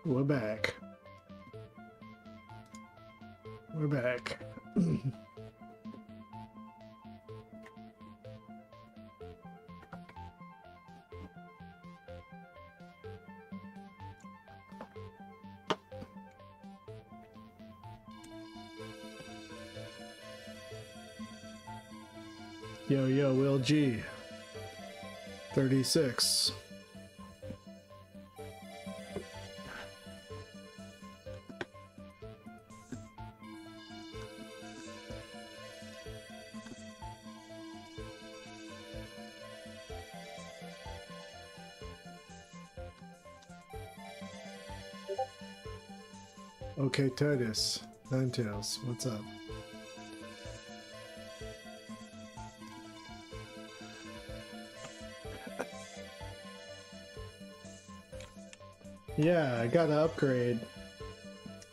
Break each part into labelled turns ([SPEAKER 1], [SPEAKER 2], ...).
[SPEAKER 1] We're back. We're back. Yo, yo, Will G. 36. Okay, Titus. Ninetales, what's up? Yeah, I got an upgrade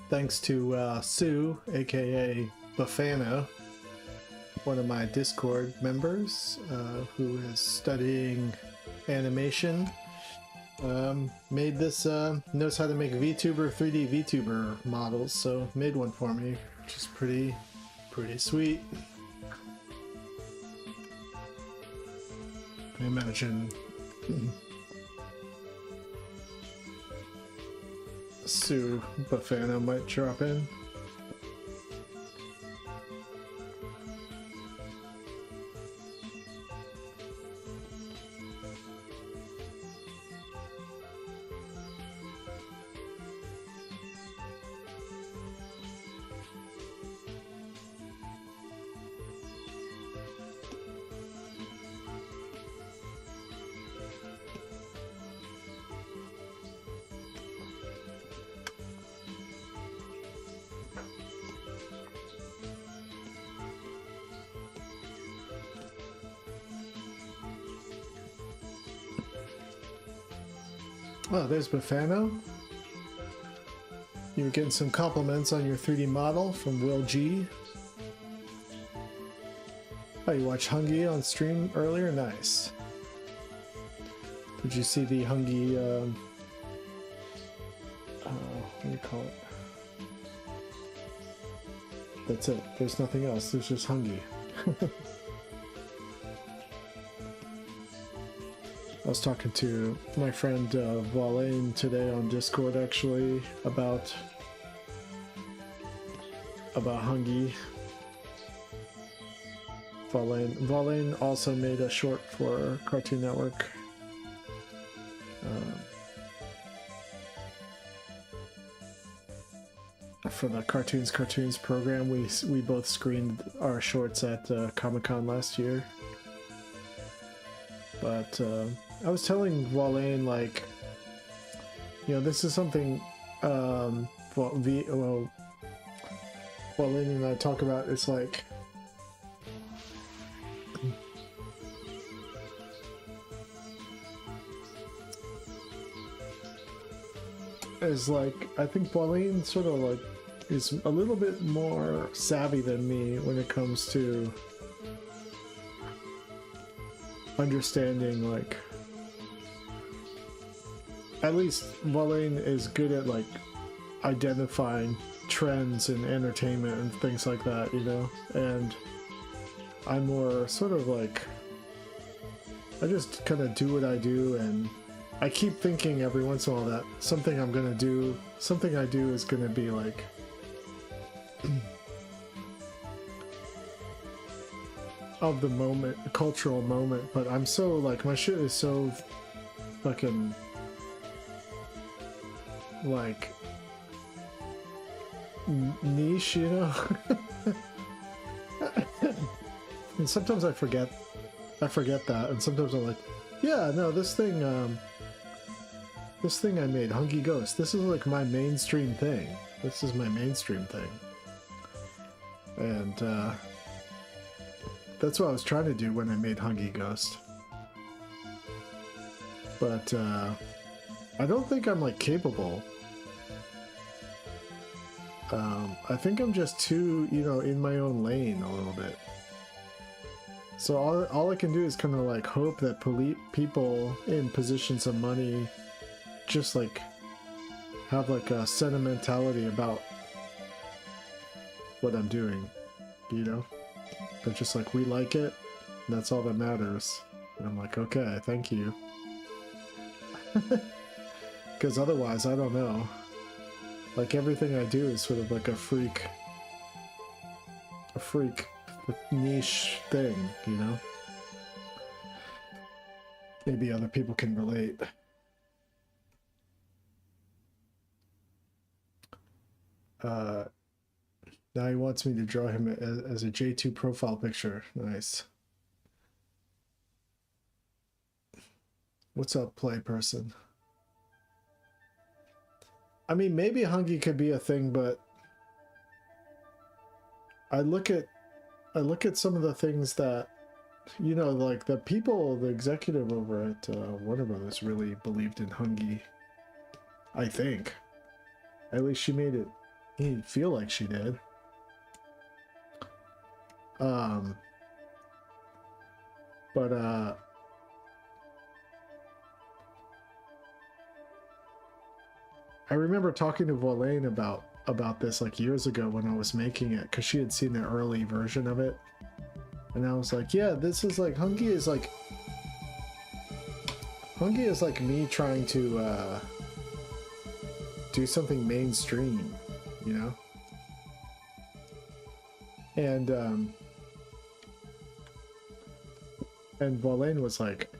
[SPEAKER 1] thanks to Sue, aka Bafana, one of my Discord members who is studying animation. Made this, knows how to make VTuber, 3D VTuber models, so made one for me, which is pretty sweet. I imagine Sue Bafana might drop in. Oh, there's Bafano. You were getting some compliments on your 3D model from Will G. Oh, you watched Hungy on stream earlier? Nice. Did you see the Hungy, what do you call it? That's it. There's nothing else. There's just Hungy. I was talking to my friend Valain today on Discord actually about Hungy. Valain also made a short for Cartoon Network. For the Cartoons program, we both screened our shorts at Comic-Con last year. But I was telling Valain, like, you know, this is something Valain and I talk about. It's like, I think Valain sort of like is a little bit more savvy than me when it comes to understanding, like, at least Valain is good at like identifying trends in entertainment and things like that, you know, and I'm more sort of like, I just kind of do what I do, and I keep thinking every once in a while that something I do is gonna be like of the moment, cultural moment, but I'm so like, my shit is so fucking like niche, you know. And sometimes I forget that, and sometimes I'm like, yeah, no, this thing I made, Hungy Ghost, this is like my mainstream thing. This is my mainstream thing. And that's what I was trying to do when I made Hungy Ghost. But I don't think I'm like capable. I think I'm just too, you know, in my own lane a little bit. So all I can do is kind of like hope that people in positions of money just like have like a sentimentality about what I'm doing, you know? They're just like, we like it, and that's all that matters. And I'm like, okay, thank you. Because otherwise, I don't know. Like, everything I do is sort of like a freak niche thing, you know? Maybe other people can relate. Now he wants me to draw him as a J2 profile picture. Nice. What's up, play person? I mean, maybe Hungy could be a thing, but I look at some of the things that, you know, like the people, the executive over at Warner Brothers really believed in Hungy. I think. At least she made it feel like she did. But I remember talking to Volane about this like years ago when I was making it, because she had seen the early version of it, and I was like, yeah, this is like Hungy is like me trying to do something mainstream, you know. And Volane was like,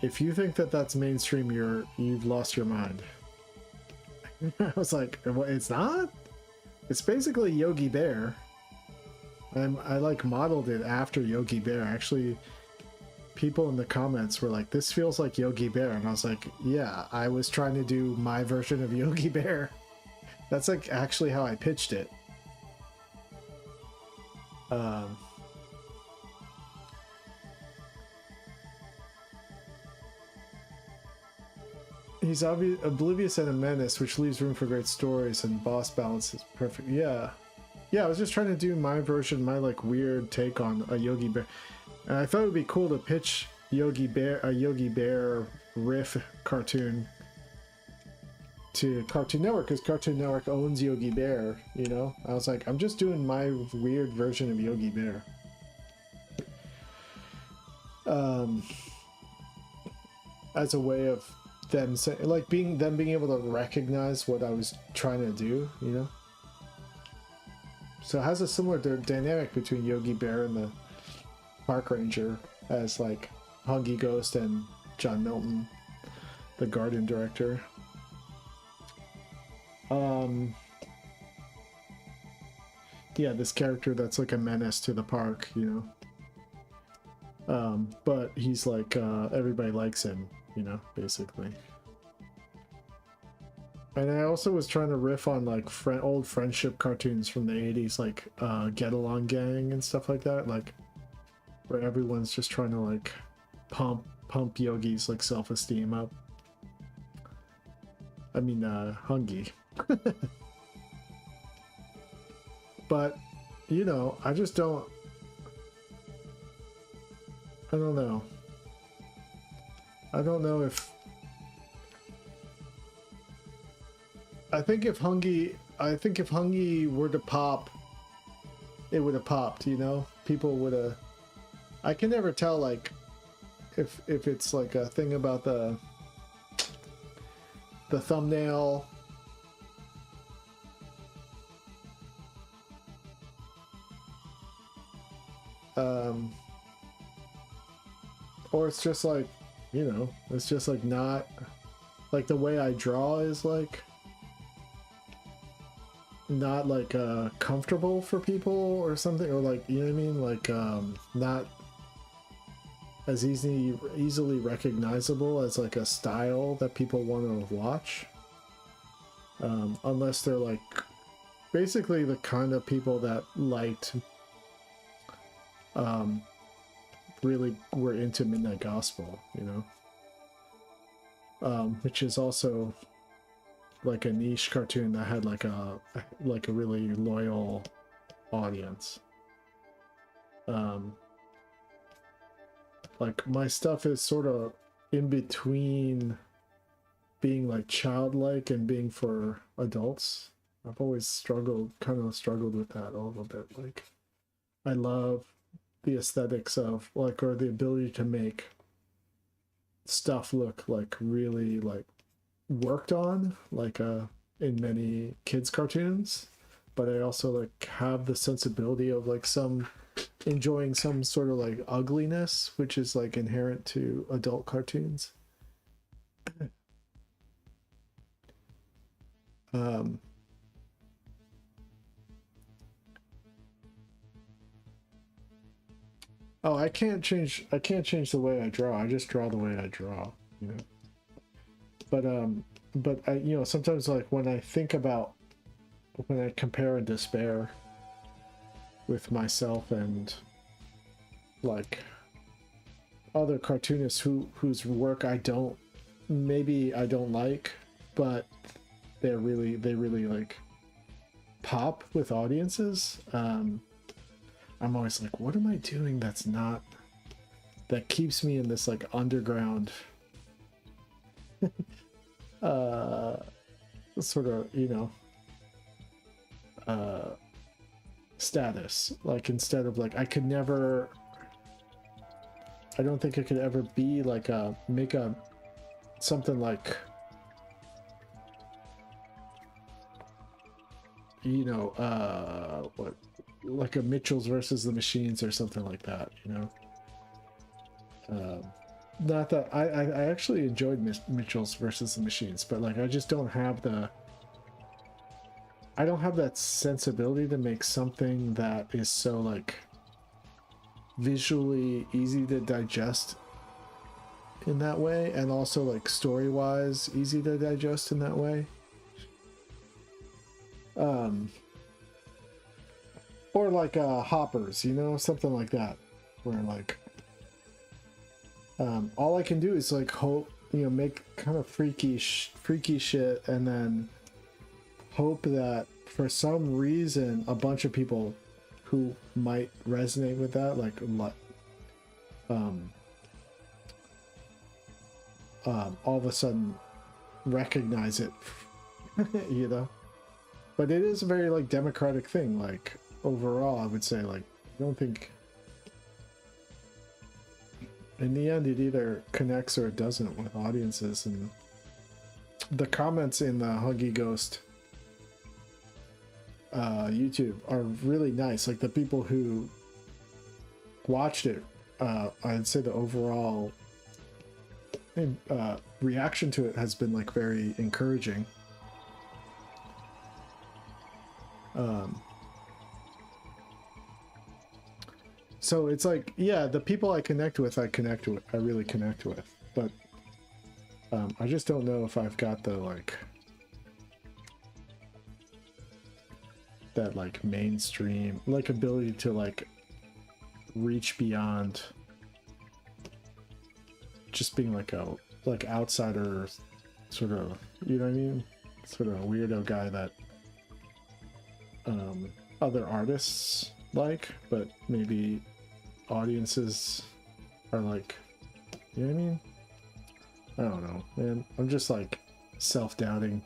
[SPEAKER 1] if you think that that's mainstream, you've lost your mind. I was like, well, it's not. It's basically Yogi Bear. I like modeled it after Yogi Bear. Actually, people in the comments were like, this feels like Yogi Bear, and I was like, yeah, I was trying to do my version of Yogi Bear. That's like actually how I pitched it. He's oblivious and a menace, which leaves room for great stories, and boss balance is perfect. Yeah. Yeah, I was just trying to do my version, my like weird take on a Yogi Bear. And I thought it would be cool to pitch a Yogi Bear riff cartoon to Cartoon Network, because Cartoon Network owns Yogi Bear, you know? I was like, I'm just doing my weird version of Yogi Bear. As a way of them saying, like, being able to recognize what I was trying to do, you know? So it has a similar dynamic between Yogi Bear and the Park Ranger, as like Hungy Ghost and John Milton, the garden director. Yeah, this character that's like a menace to the park, you know. But he's like everybody likes him, you know, basically. And I also was trying to riff on like old friendship cartoons from the 80s, like Get Along Gang and stuff like that, like where everyone's just trying to like pump Yogi's like self-esteem up. I mean, Hungy. But, you know, I just don't... I don't know. I don't know if... I think if Hungy were to pop, it would have popped, you know? People would have... I can never tell, like, if it's like a thing about the thumbnail... or it's just like, you know, it's just like not like the way I draw is like not like comfortable for people or something, or like, you know what I mean, like not as easily recognizable as like a style that people want to watch, unless they're like basically the kind of people that liked really were into Midnight Gospel, you know, which is also like a niche cartoon that had like a really loyal audience. Like my stuff is sort of in between being like childlike and being for adults. I've always kind of struggled with that a little bit. Like, I love the aesthetics of like, or the ability to make stuff look like really like worked on, like in many kids cartoons. But I also like have the sensibility of like some enjoying some sort of like ugliness, which is like inherent to adult cartoons. Um, oh, I can't change the way I draw. I just draw the way I draw, you know. But I, you know, sometimes like when I compare and despair with myself and like other cartoonists whose work I don't like, but they really like pop with audiences. I'm always like, what am I doing that keeps me in this like underground sort of, you know, status. Like, instead of like, I don't think I could ever be like make something like, you know, what, like a Mitchell's versus the Machines or something like that, you know. Not that I actually enjoyed Mitchell's versus the Machines, but like I just don't have that sensibility to make something that is so like visually easy to digest in that way, and also like story-wise easy to digest in that way. Or like Hoppers, you know, something like that, where like all I can do is like hope, you know, make kind of freaky shit, and then hope that for some reason a bunch of people who might resonate with that, like all of a sudden recognize it, you know. But it is a very like democratic thing. Like, overall, I would say, like, I don't think in the end it either connects or it doesn't with audiences. And the comments in the Huggy Ghost YouTube are really nice. Like, the people who watched it, I'd say the overall reaction to it has been like very encouraging. So it's like, yeah, the people I really connect with, but I just don't know if I've got the like that like mainstream like ability to like reach beyond just being like a like outsider sort of, you know what I mean, sort of a weirdo guy that other artists like, but maybe audiences are like, you know what I mean? I don't know, man. I'm just like self-doubting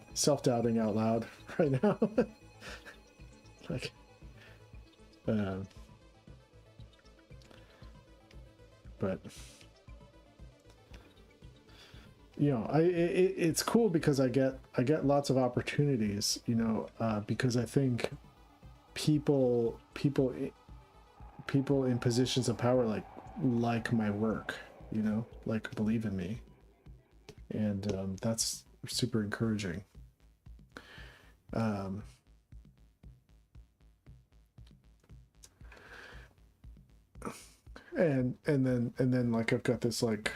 [SPEAKER 1] out loud right now. Like, but you know, it's cool because I get lots of opportunities, you know, because I think people in positions of power like my work, you know, like believe in me, and that's super encouraging. And then like I've got this like,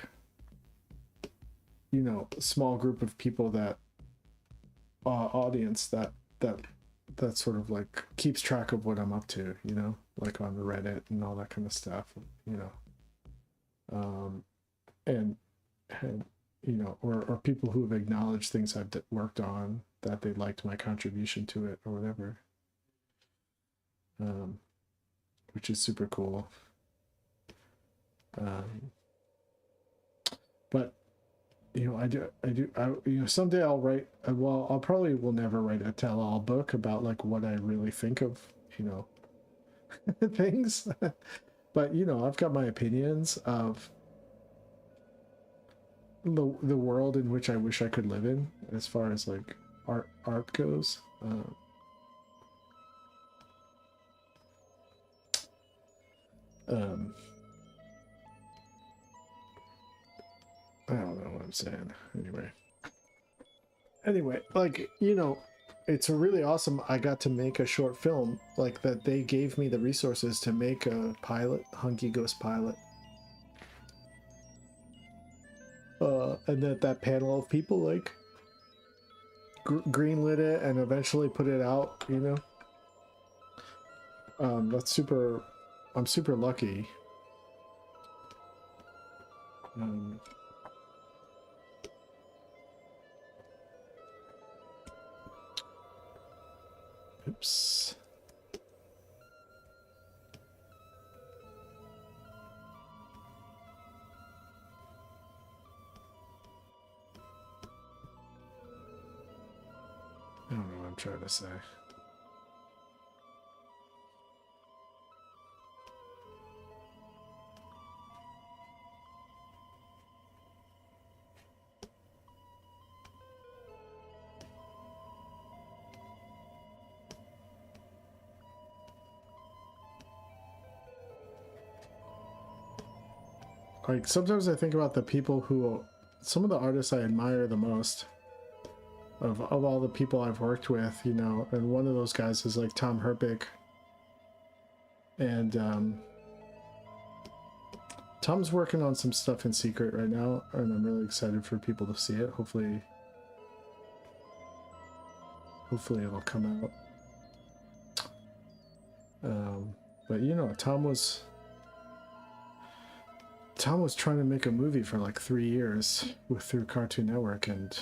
[SPEAKER 1] you know, small group of people that audience that sort of like keeps track of what I'm up to, you know, like on the Reddit and all that kind of stuff, you know, and you know, or people who have acknowledged things I've worked on, that they liked my contribution to it or whatever, which is super cool. But you know, you know, someday I'll write, well, I'll probably will never write a tell-all book about like what I really think of, you know, things. But, you know, I've got my opinions of the world in which I wish I could live in as far as like art goes. Um, I don't know what I'm saying. Anyway, like, you know, it's really awesome. I got to make a short film, like that they gave me the resources to make a pilot, Hunky Ghost pilot. And that panel of people like greenlit it and eventually put it out, you know. That's super, I'm super lucky. Oops. I don't know what I'm trying to say. Like, sometimes I think about the people who, some of the artists I admire the most of all the people I've worked with, you know, and one of those guys is like Tom Herpich. And Tom's working on some stuff in secret right now, and I'm really excited for people to see it. Hopefully it'll come out. But you know, Tom was trying to make a movie for like 3 years through Cartoon Network, and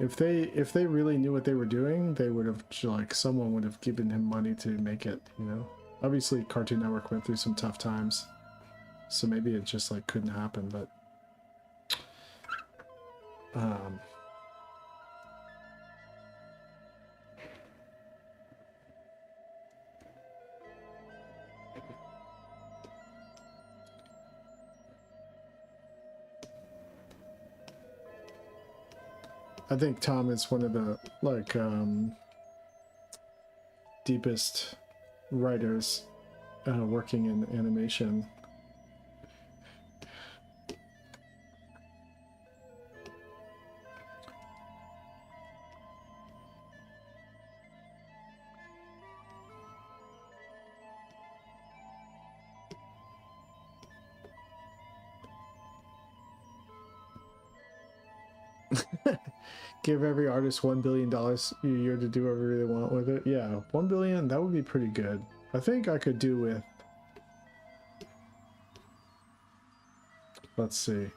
[SPEAKER 1] if they really knew what they were doing, they would have, like, someone would have given him money to make it, you know. Obviously Cartoon Network went through some tough times, so maybe it just like couldn't happen, but I think Tom is one of the like deepest writers working in animation. Give every artist $1 billion a year to do whatever they want with it. Yeah, 1 billion, that would be pretty good. I think I could do with, let's see,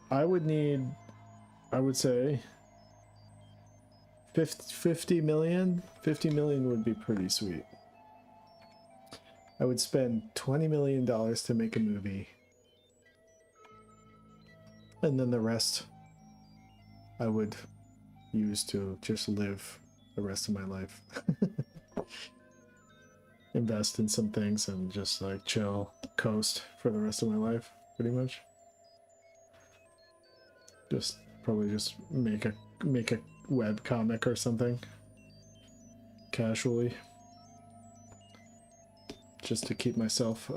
[SPEAKER 1] I would say 50 million. 50 million would be pretty sweet. I would spend $20 million to make a movie, and then the rest I would use to just live the rest of my life. Invest in some things and just like chill, coast for the rest of my life, pretty much. Just probably just make a web comic or something casually, just to keep myself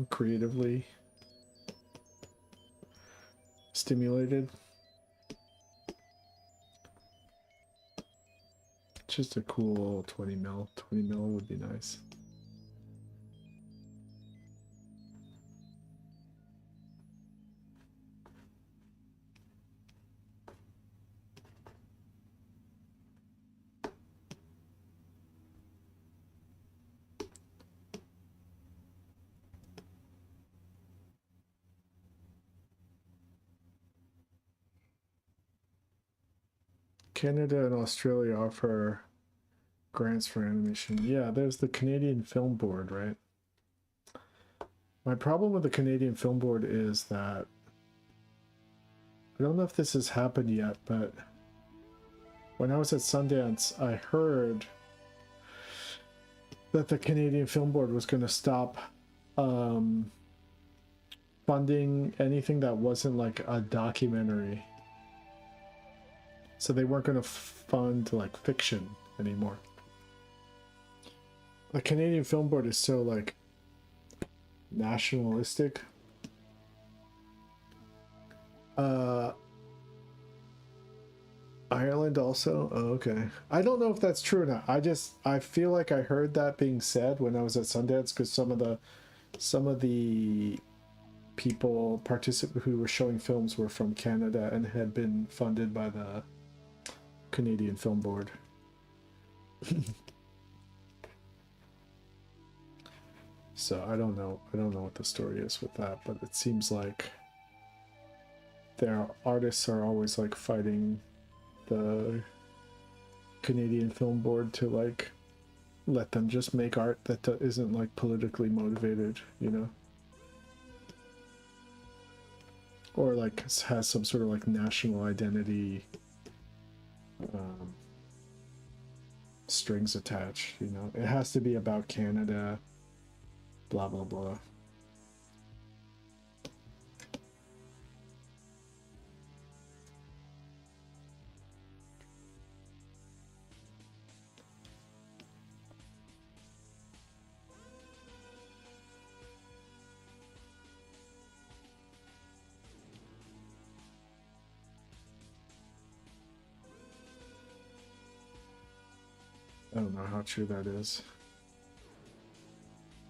[SPEAKER 1] creatively stimulated. Just a cool 20 mil. 20 mil would be nice. Canada and Australia offer grants for animation. Yeah, there's the Canadian Film Board, right? My problem with the Canadian Film Board is that I don't know if this has happened yet, but when I was at Sundance, I heard that the Canadian Film Board was going to stop funding anything that wasn't like a documentary. So they weren't going to fund like fiction anymore. The Canadian Film Board is so like nationalistic. Ireland also? Oh, okay. I don't know if that's true or not. I feel like I heard that being said when I was at Sundance, because some of the people who were showing films were from Canada and had been funded by the Canadian Film Board. So I don't know what the story is with that, but it seems like their artists are always like fighting the Canadian Film Board to like let them just make art that isn't like politically motivated, you know, or like has some sort of like national identity strings attached, you know. It has to be about Canada, blah blah blah. I don't know how true that is,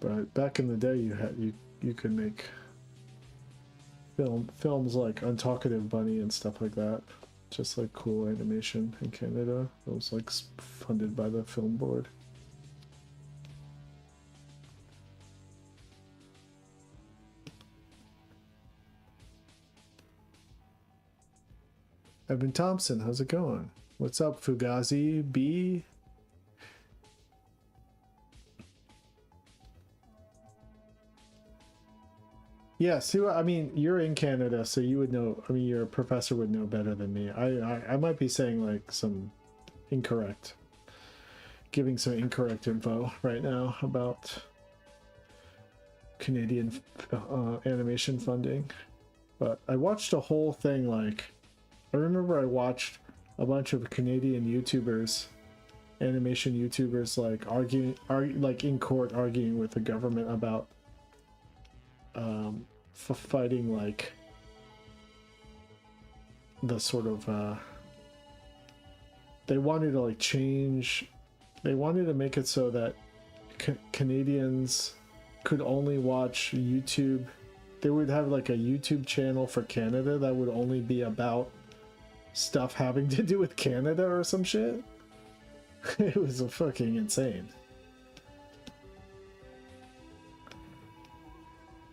[SPEAKER 1] but back in the day, you could make films like Untalkative Bunny and stuff like that, just like cool animation in Canada. It was like funded by the film board. Evan Thompson, how's it going? What's up, Fugazi B? Yeah, see, I mean, you're in Canada, so you would know. I mean, your professor would know better than me. I might be saying like some giving some incorrect info right now about Canadian animation funding. But I watched a whole thing. Like, I remember I watched a bunch of Canadian YouTubers, animation YouTubers, like like in court arguing with the government about fighting like the sort of they wanted to like they wanted to make it so that Canadians could only watch YouTube. They would have like a YouTube channel for Canada that would only be about stuff having to do with Canada or some shit. It was fucking insane.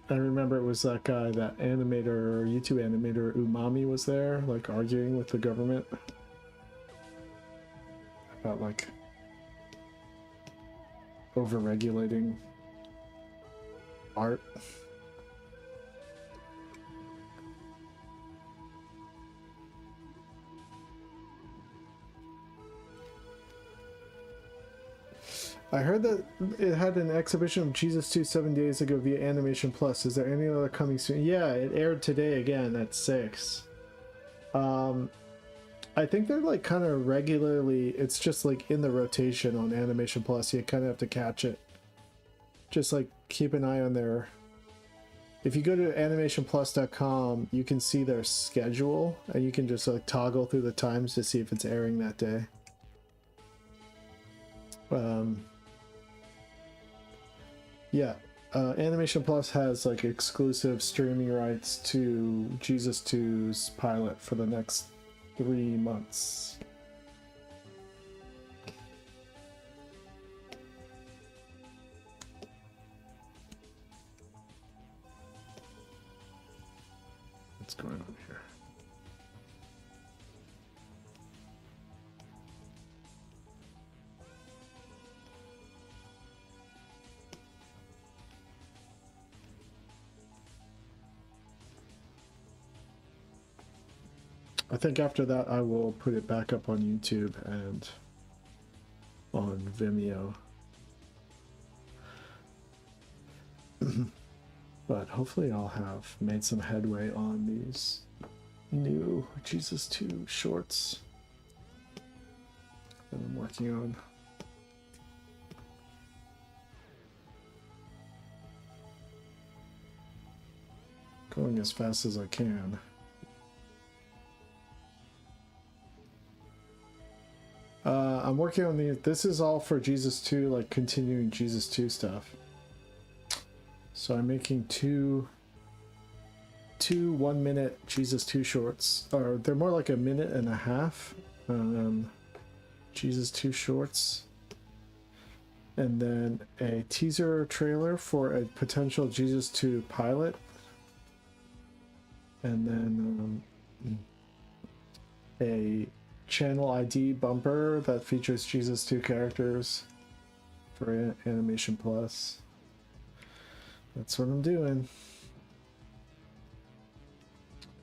[SPEAKER 1] I remember it was that guy, that animator or YouTube animator Umami was there, like arguing with the government about like over-regulating art. I heard that it had an exhibition of Jesus 2 7 days ago via Animation Plus. Is there any other coming soon? Yeah, it aired today again at 6. I think they're like kind of regularly, it's just like in the rotation on Animation Plus. You kind of have to catch it. Just like keep an eye on their... If you go to animationplus.com, you can see their schedule and you can just like toggle through the times to see if it's airing that day. Yeah, Animation Plus has like exclusive streaming rights to Jesus 2's pilot for the next 3 months. What's going on here? I think after that I will put it back up on YouTube and on Vimeo. But hopefully I'll have made some headway on these new Jesus 2 shorts that I'm working on. Going as fast as I can. I'm working on this is all for Jesus 2, like continuing Jesus 2 stuff. So I'm making two 1-minute Jesus 2 shorts, or they're more like a minute and a half. Jesus 2 shorts, and then a teaser trailer for a potential Jesus 2 pilot, and then a channel ID bumper that features Jesus 2 characters for Animation Plus. That's what I'm doing.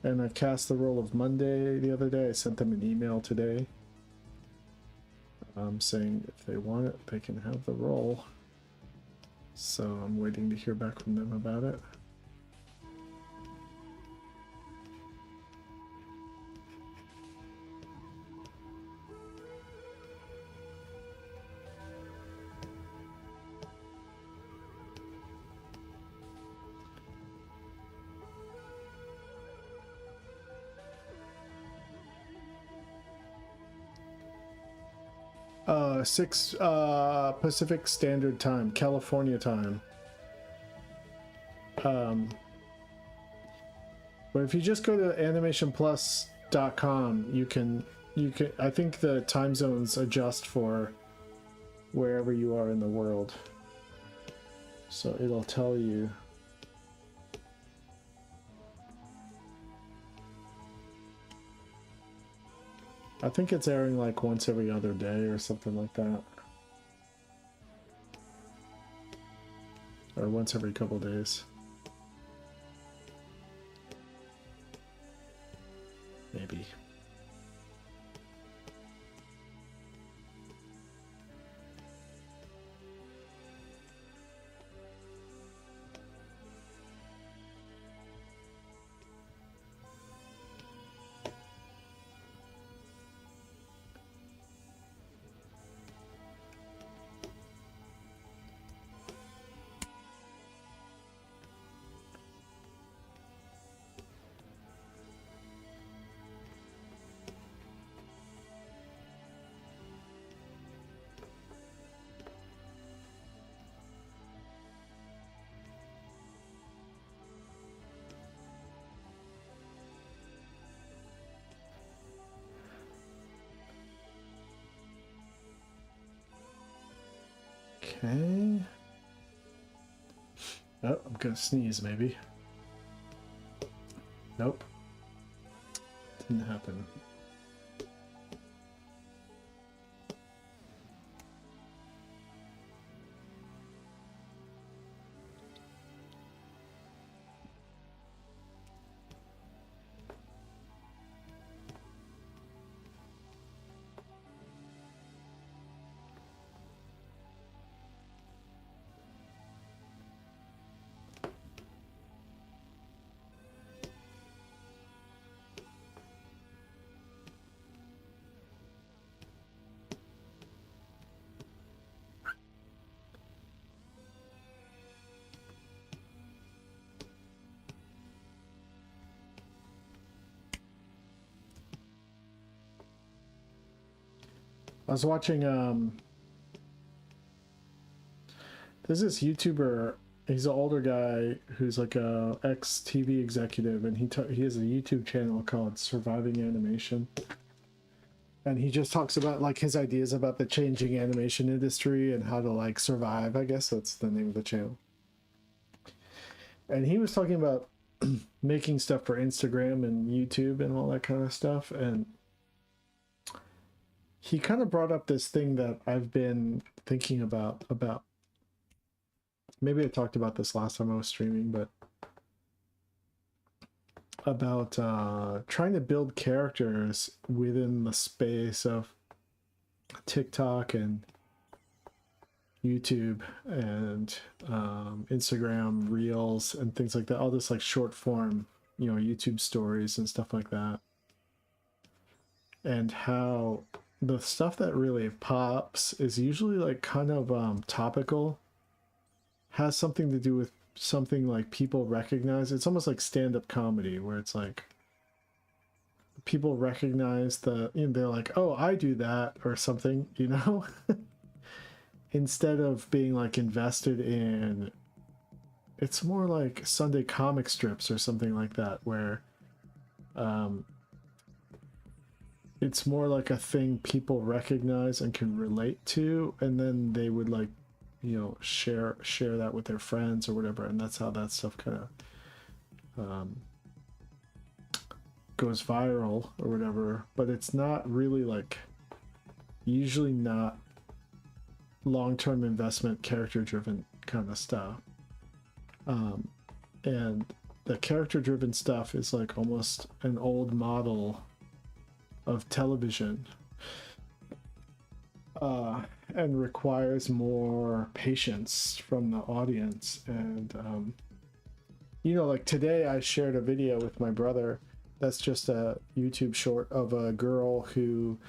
[SPEAKER 1] And I cast the role of Monday the other day. I sent them an email today saying if they want it, they can have the role. So I'm waiting to hear back from them about it. Six Pacific Standard Time, California time. But if you just go to animationplus.com, you can I think the time zones adjust for wherever you are in the world. So it'll tell you. I think it's airing like once every other day or something like that. Or once every couple days. Maybe. Okay. Oh, I'm gonna sneeze maybe. Nope. Didn't happen. I was watching there's this YouTuber, he's an older guy who's like a ex-TV executive, and he has a YouTube channel called Surviving Animation. And he just talks about like his ideas about the changing animation industry and how to like survive, I guess that's the name of the channel. And he was talking about making stuff for Instagram and YouTube and all that kind of stuff, and he kind of brought up this thing that I've been thinking about maybe I talked about this last time I was streaming, but about trying to build characters within the space of TikTok and YouTube and Instagram Reels and things like that. All this like short form, YouTube stories and stuff like that. And how the stuff that really pops is usually like kind of topical, has something to do with something like people recognize. It's almost like stand-up comedy where it's like people recognize they're like, oh, I do that or something, instead of being like invested in, it's more like Sunday comic strips or something like that, where it's more like a thing people recognize and can relate to, and then they would like, share that with their friends or whatever, and that's how that stuff kind of goes viral or whatever. But it's not really like, usually not long-term investment, character-driven kind of stuff. And the character-driven stuff is like almost an old model of television, and requires more patience from the audience. And like today I shared a video with my brother that's just a YouTube short of a girl who,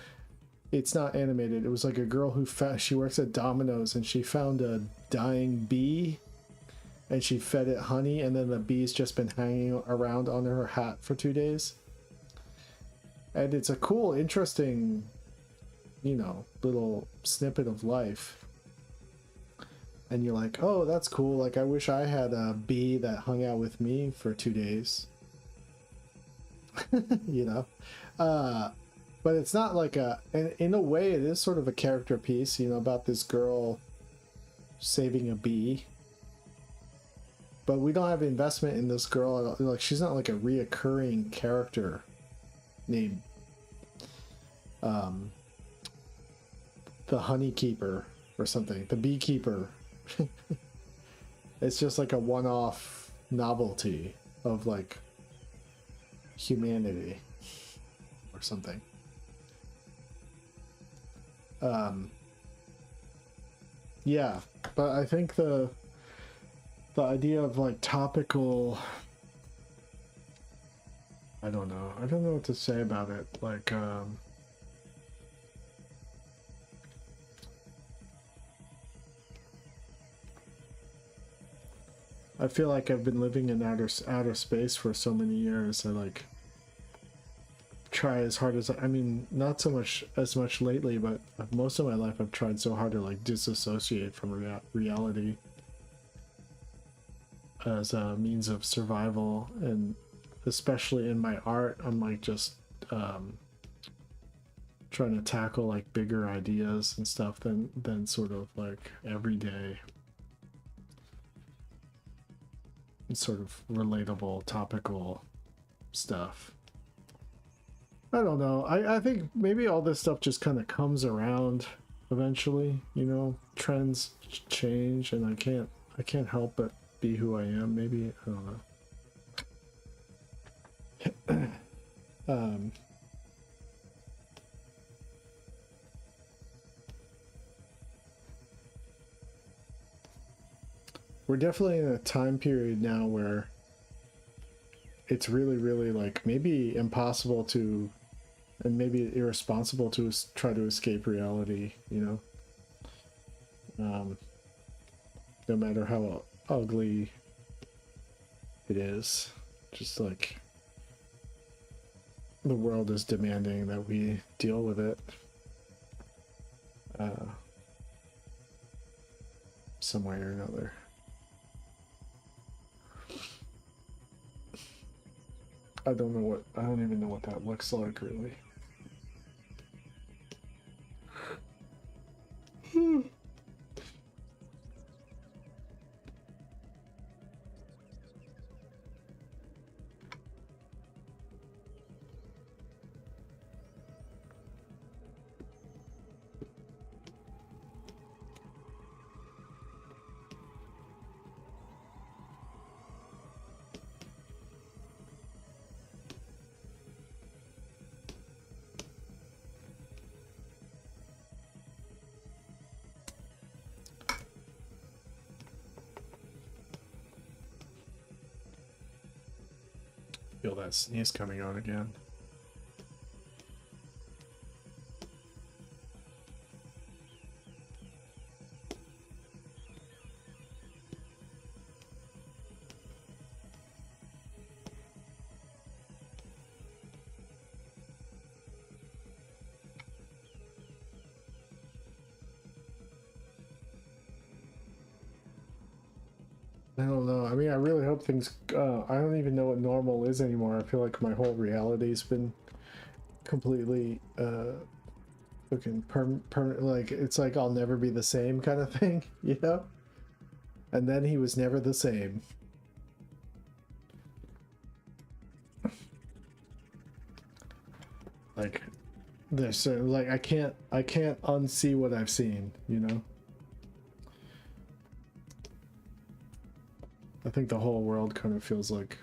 [SPEAKER 1] it's not animated, it was like a girl who she works at Domino's and she found a dying bee and she fed it honey, and then the bee's just been hanging around on her hat for 2 days. And it's a cool, interesting, little snippet of life. And you're like, oh, that's cool. Like, I wish I had a bee that hung out with me for 2 days. But it's not like in a way, it is sort of a character piece, about this girl saving a bee. But we don't have investment in this girl at all. Like, she's not like a reoccurring character named the honeykeeper or something, the beekeeper. It's just like a one-off novelty of like humanity or something. Yeah, but I think the idea of like topical, I don't know what to say about it. Like, I feel like I've been living in outer space for so many years. I like try as hard as I mean, not so much as much lately, but most of my life I've tried so hard to like disassociate from reality as a means of survival. And especially in my art, I'm like just trying to tackle like bigger ideas and stuff than sort of like everyday sort of relatable topical stuff. I don't know. I think maybe all this stuff just kind of comes around eventually, trends change, and I can't help but be who I am. Maybe, I don't know. We're definitely in a time period now where it's really, really like maybe impossible to, and maybe irresponsible to try to escape reality, no matter how ugly it is. Just like the world is demanding that we deal with it some way or another. I don't even know what that looks like, really. Feel that sneeze coming on again. I don't know. I mean, I really hope things. I don't even know what normal is anymore. I feel like my whole reality's been completely looking permanent. Like it's like I'll never be the same kind of thing, you know. And then he was never the same. Like there's like I can't unsee what I've seen, you know. I think the whole world kind of feels like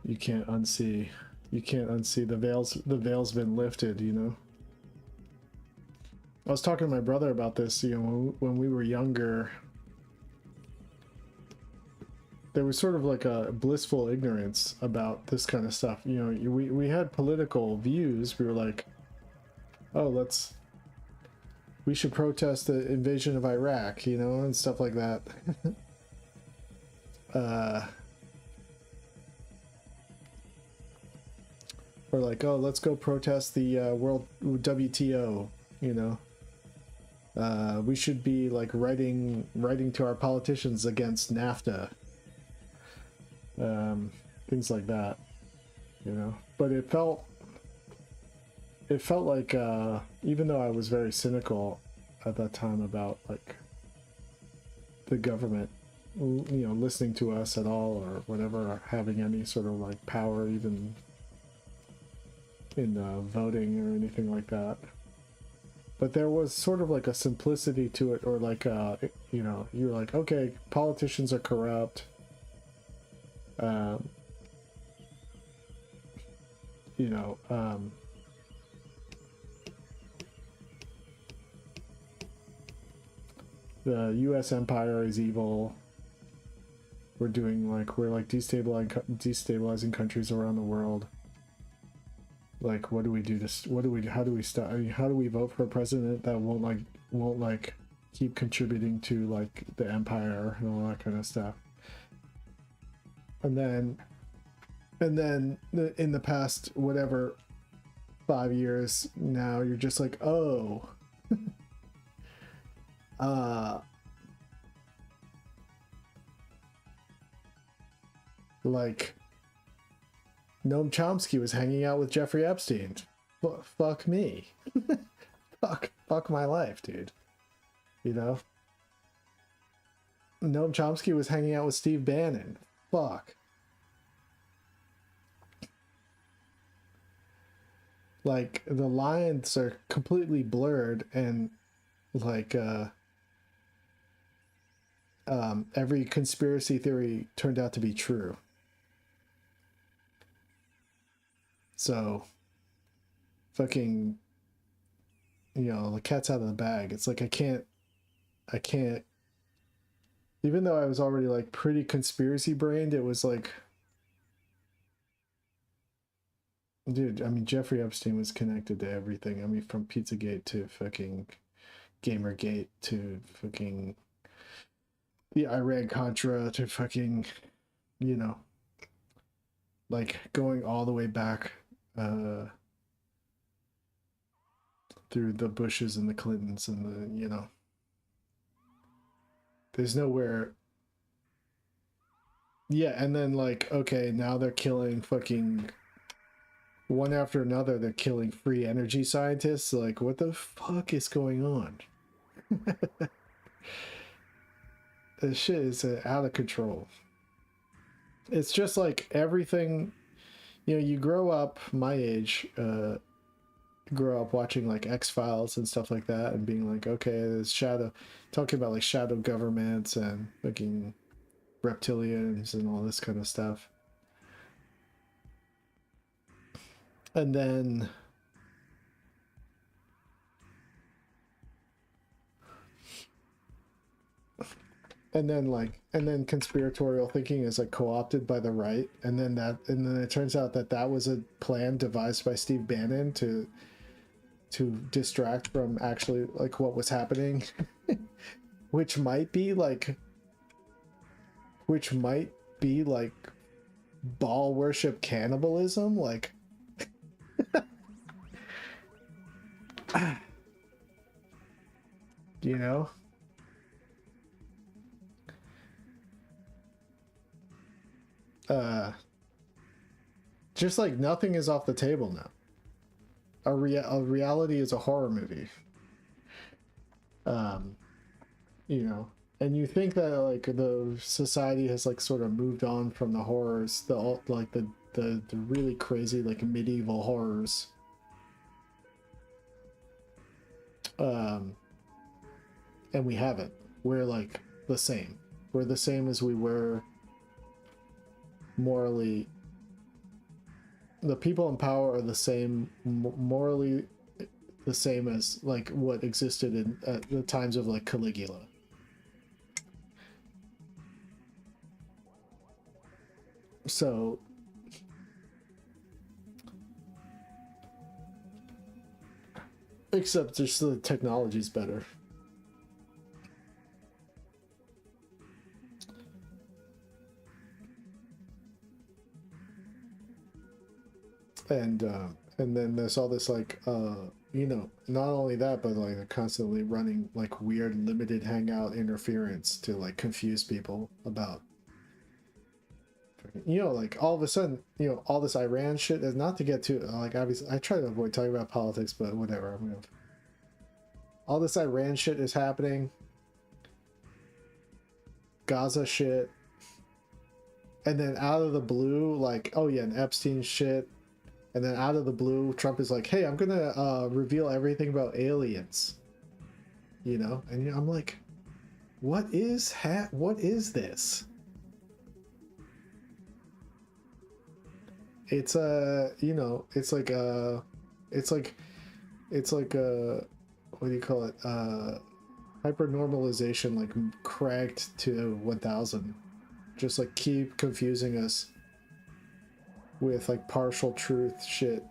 [SPEAKER 1] you can't unsee the veil's been lifted, you know. I was talking to my brother about this, you know, when we were younger. There was sort of like a blissful ignorance about this kind of stuff. You know, we had political views. We were like, oh, we should protest the invasion of Iraq, you know, and stuff like that. Or like, oh, let's go protest the World WTO, you know. We should be like writing to our politicians against NAFTA. Things like that, you know. But it felt like even though I was very cynical at that time about like the government, you know, listening to us at all or whatever, or having any sort of like power even in voting or anything like that. But there was sort of like a simplicity to it, or like you know, you're like, okay, politicians are corrupt. You know, the U.S. empire is evil. We're like destabilizing countries around the world. Like, what do we do how do we stop? I mean, how do we vote for a president that won't like keep contributing to like the empire and all that kind of stuff? And then in the past whatever 5 years now, you're just like, oh, like Noam Chomsky was hanging out with Jeffrey Epstein. Fuck me. fuck my life, dude. You know? Noam Chomsky was hanging out with Steve Bannon. Fuck. Like, the lines are completely blurred, and like every conspiracy theory turned out to be true. So fucking, you know, the cat's out of the bag. It's like I can't even though I was already like pretty conspiracy brained, it was like, dude, I mean, Jeffrey Epstein was connected to everything. I mean, from Pizzagate to fucking Gamergate to fucking the Iran Contra to fucking, you know, like going all the way back through the Bushes and the Clintons and the, you know, there's nowhere. Yeah, and then like, okay, now they're killing fucking one after another. They're killing free energy scientists. Like, what the fuck is going on? This shit is out of control. It's just like everything, you know, you grow up my age, grow up watching like X-Files and stuff like that and being like, okay, there's talking about like shadow governments and fucking reptilians and all this kind of stuff. And then and then conspiratorial thinking is like co-opted by the right, and then it turns out that that was a plan devised by Steve Bannon to distract from actually like what was happening. which might be like ball worship cannibalism, like you know. Just like nothing is off the table now. A reality is a horror movie. You know, and you think that like the society has like sort of moved on from the horrors, the really crazy like medieval horrors. And we haven't. We're like the same. We're the same as we were morally. The people in power are the same morally, the same as like what existed in at the times of like Caligula. So except just the technology's better. And then there's all this like you know, not only that, but like constantly running like weird limited hangout interference to like confuse people about, you know, like all of a sudden, you know, all this Iran shit is not to get too like, obviously I try to avoid talking about politics, but whatever. I'm gonna, all this Iran shit is happening, Gaza shit, and then out of the blue, like, oh yeah, and Epstein shit. And then out of the blue, Trump is like, hey, I'm gonna reveal everything about aliens. You know? And I'm like, what is this? It's you know, it's like what do you call it? Hypernormalization, like cracked to 1000. Just like keep confusing us with like partial truth shit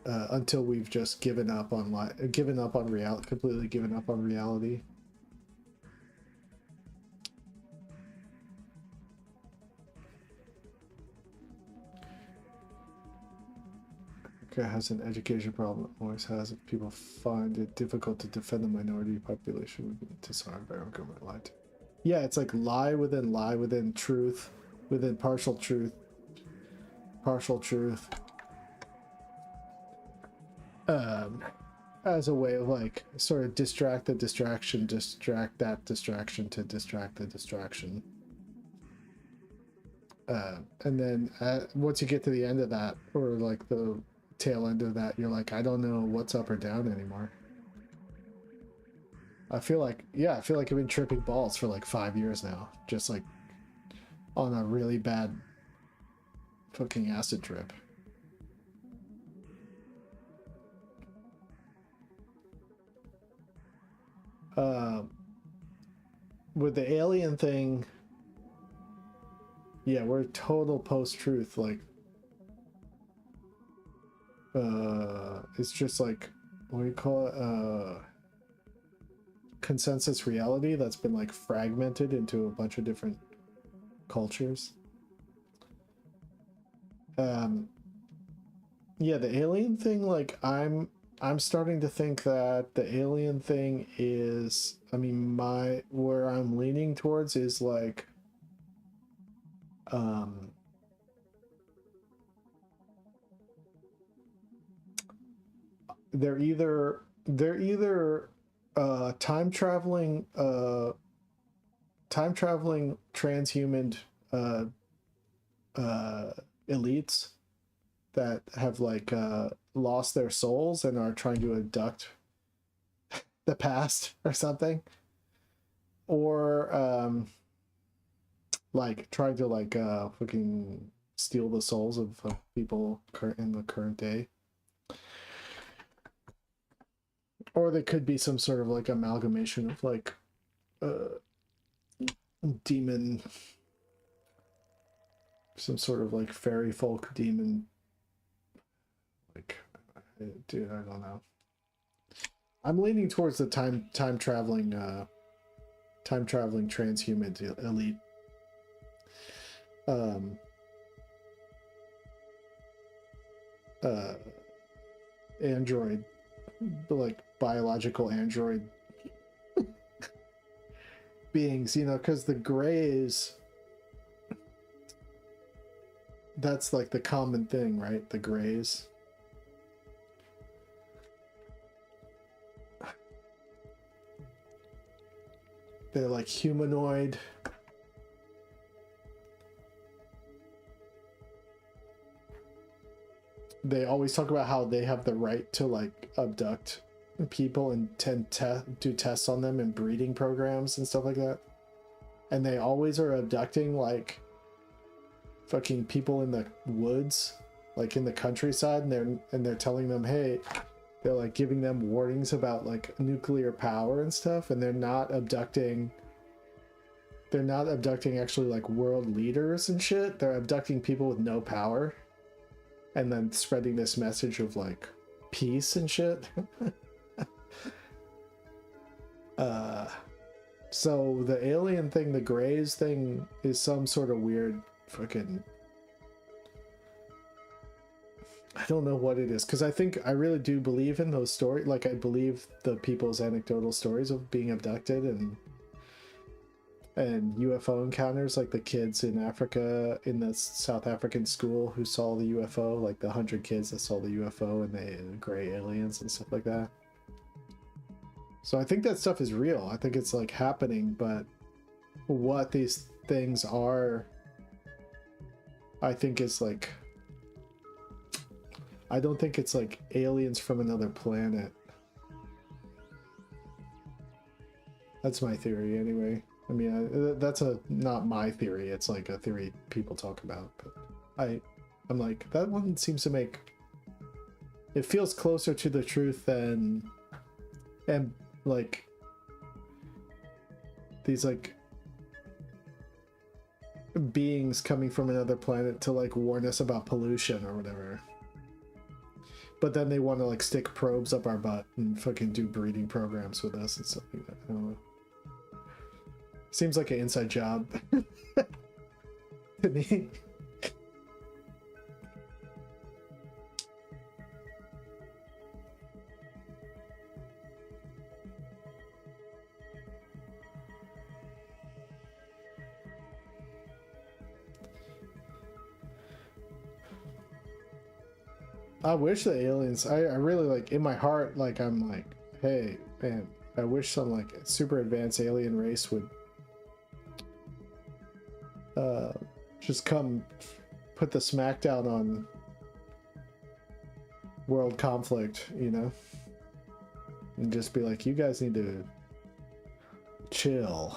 [SPEAKER 1] until we've just given up on reality, completely given up on reality. America has an education problem, always has. If people find it difficult to defend the minority population, would be disarmed by our government lied. Yeah, it's like lie within truth, within partial truth. As a way of like sort of distract the distraction, distract that distraction to distract the distraction. And then once you get to the end of that, or like the tail end of that, you're like, I don't know what's up or down anymore. I feel like I've been tripping balls for like 5 years now, just like on a really bad fucking acid trip. With the alien thing, yeah, we're total post-truth. Like, it's just like, what do you call it? Consensus reality that's been like fragmented into a bunch of different cultures. Yeah, the alien thing, like I'm starting to think that the alien thing is, I mean, where I'm leaning towards is like they're either time traveling transhuman elites that have like lost their souls and are trying to abduct the past or something, or like trying to like fucking steal the souls of people in the current day. Or they could be some sort of like amalgamation of like demon, some sort of like fairy folk demon. Like, dude, I don't know. I'm leaning towards the time traveling transhuman elite. Android, like biological android beings, you know, because the Greys, that's like the common thing, right? The Greys. They're like humanoid. They always talk about how they have the right to like abduct people and do tests on them in breeding programs and stuff like that. And they always are abducting like fucking people in the woods, like in the countryside, and they're telling them, hey, they're like giving them warnings about like nuclear power and stuff, and they're not abducting actually like world leaders and shit. They're abducting people with no power and then spreading this message of like peace and shit. So the alien thing, the Greys thing, is some sort of weird fucking, I don't know what it is, because I really do believe in those stories. Like, I believe the people's anecdotal stories of being abducted and UFO encounters, like the kids in Africa, in the South African school who saw the UFO, like the 100 kids that saw the UFO and the gray aliens and stuff like that. So I think that stuff is real. I think it's like happening, but what these things are, I think is like, I don't think it's like aliens from another planet. That's my theory anyway. I mean, that's not my theory. It's like a theory people talk about, but I'm like, that one seems to make, it feels closer to the truth than, and like these like beings coming from another planet to like warn us about pollution or whatever. But then they want to like stick probes up our butt and fucking do breeding programs with us and stuff like that. I don't know. Seems like an inside job to me. I wish the aliens, I really like, in my heart, like I'm like, hey man, I wish some like super advanced alien race would just come put the smackdown on world conflict, you know, and just be like, you guys need to chill.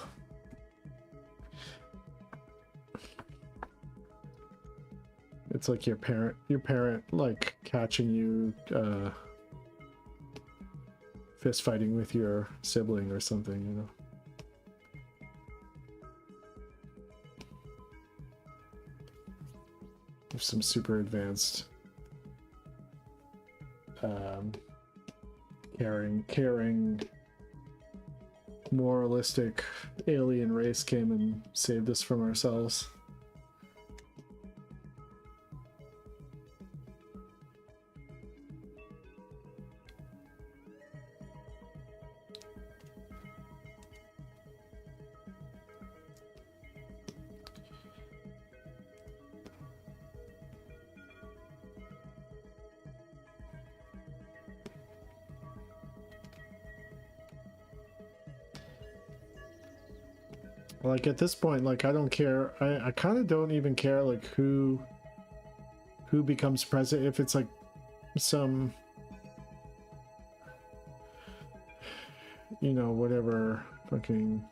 [SPEAKER 1] It's like your parent like catching you fist fighting with your sibling or something, you know. There's some super advanced caring moralistic alien race came and saved us from ourselves. Like at this point, like I don't care. I kind of don't even care like who becomes president. If it's like some, you know, whatever fucking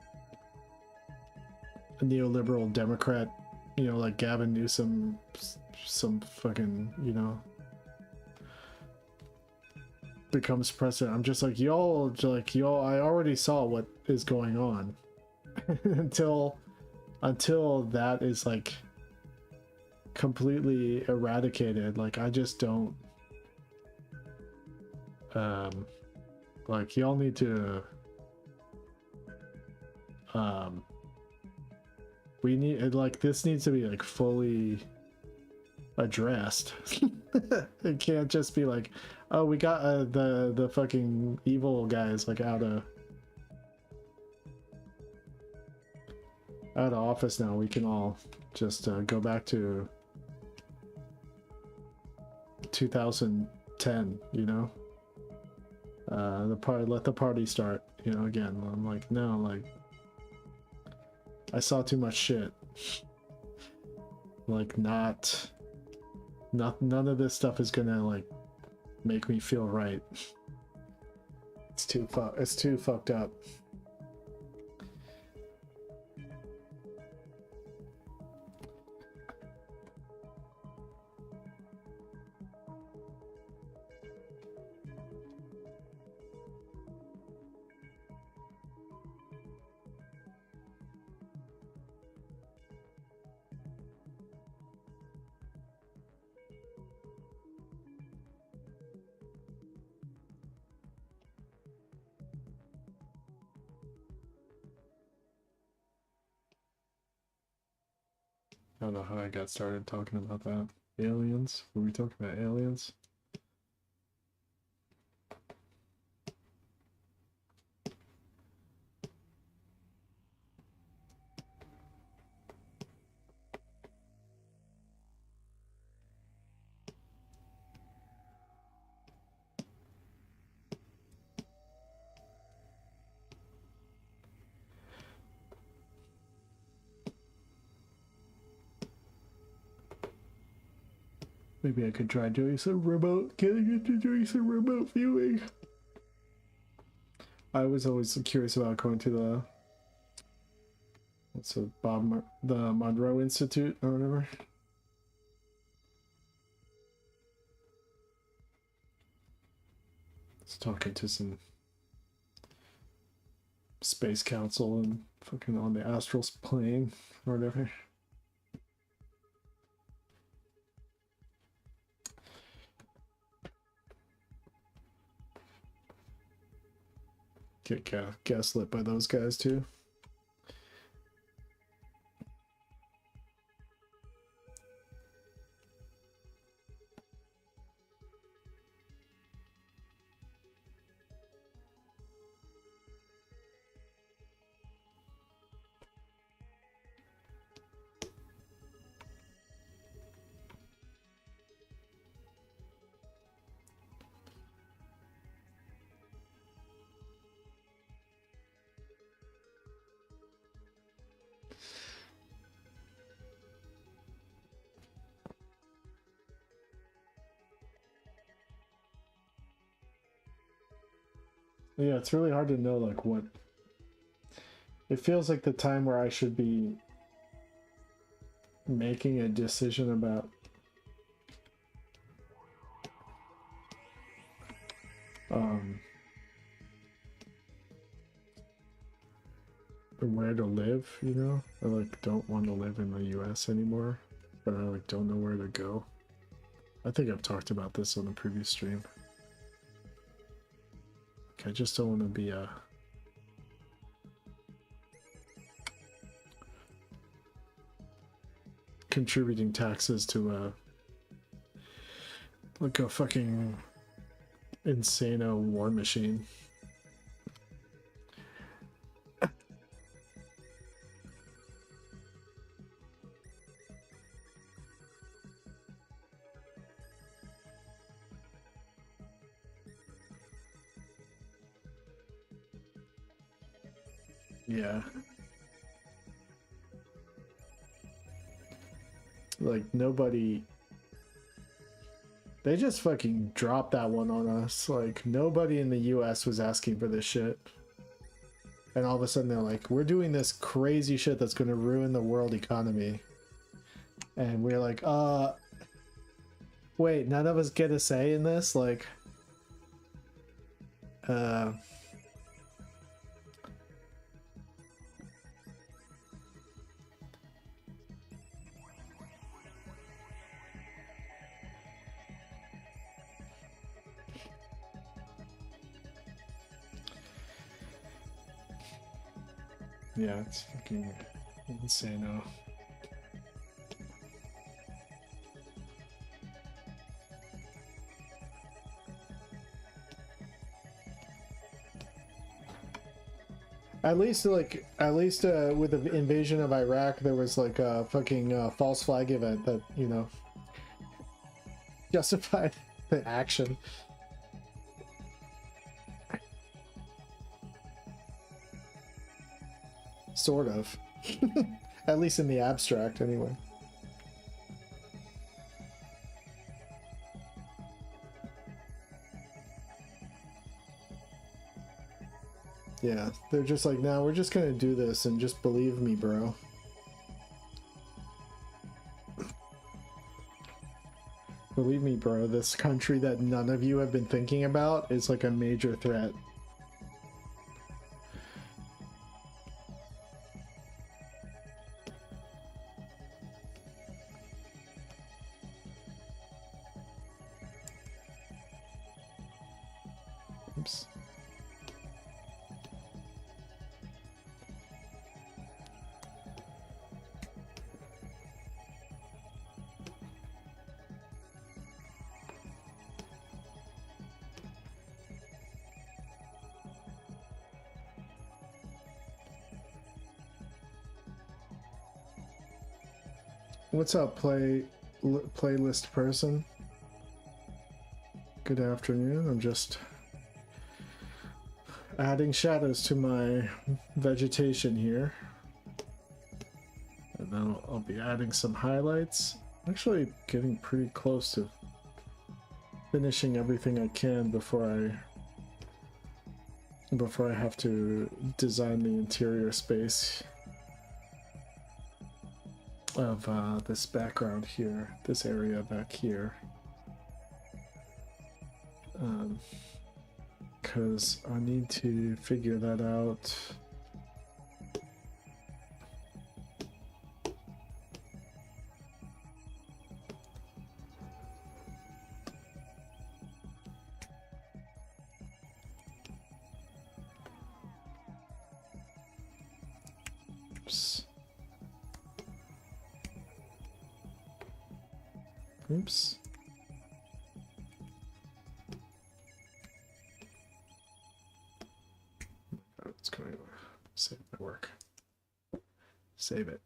[SPEAKER 1] neoliberal Democrat, you know, like Gavin Newsom, some fucking, you know, becomes president. I'm just like, y'all, I already saw what is going on. until until that is like completely eradicated, like I just don't like y'all need to we need, like, this needs to be like fully addressed. It can't just be like, oh, we got the fucking evil guys like out of office now. We can all just go back to 2010, you know. Let the party start, you know, again. I'm like, no, like, I saw too much shit. Like, none of this stuff is gonna like make me feel right. It's too fucked up. I don't know how I got started talking about that. Aliens? Were we talking about aliens? Maybe I could try getting into doing some remote viewing. I was always curious about going to the the Monroe Institute or whatever. Just talking to some space council and fucking on the astral plane or whatever. Get gaslit by those guys too. Yeah, it's really hard to know like what it feels like the time where I should be making a decision about where to live, you know? I like don't want to live in the US anymore, but I like don't know where to go. I think I've talked about this on a previous stream. Like, I just don't want to be a contributing taxes to a like a fucking insano war machine. Yeah. Like, nobody... They just fucking dropped that one on us. Like, nobody in the US was asking for this shit. And all of a sudden they're like, we're doing this crazy shit that's gonna ruin the world economy. And we're like, wait, none of us get a say in this? Like, Yeah, it's fucking insane. At least with the invasion of Iraq, there was like a fucking false flag event that, you know, justified the action. Sort of. At least in the abstract, anyway. Yeah, they're just like, now we're just gonna do this and just believe me, bro. Believe me, bro, this country that none of you have been thinking about is like a major threat. Oops. What's up, playlist person? Good afternoon. I'm just adding shadows to my vegetation here. And then I'll be adding some highlights. Actually getting pretty close to finishing everything I can before I have to design the interior space of this background here, this area back here. Because I need to figure that out. Oops. Oops. Oh, it's going to save my work. Save it.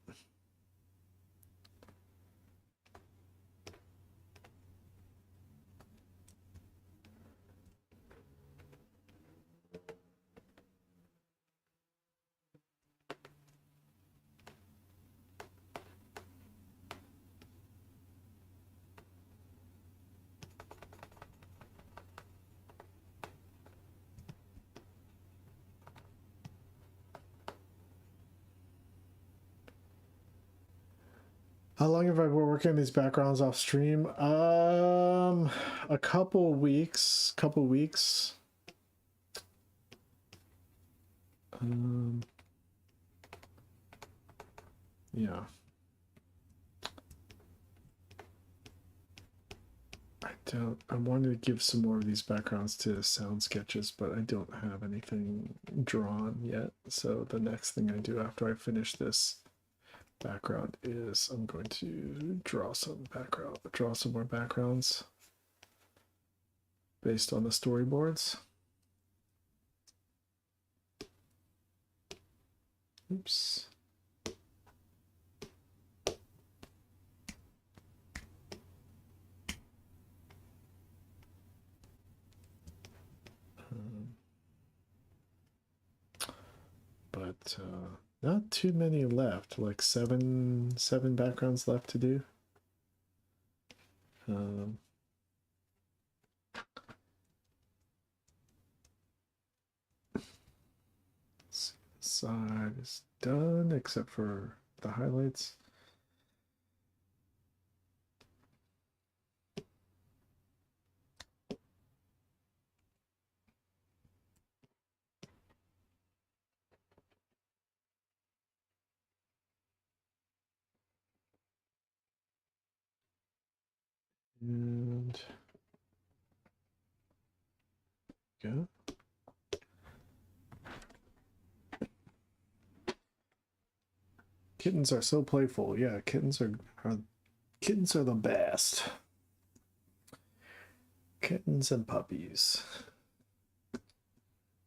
[SPEAKER 1] How long have I been working on these backgrounds off stream? A couple weeks. Yeah. I wanted to give some more of these backgrounds to sound sketches, but I don't have anything drawn yet. So the next thing I do after I finish this background is I'm going to draw some more backgrounds based on the storyboards. Oops. But not too many left, like seven backgrounds left to do. Side is done except for the highlights. And go. Kittens are so playful. Yeah, kittens are the best. Kittens and puppies.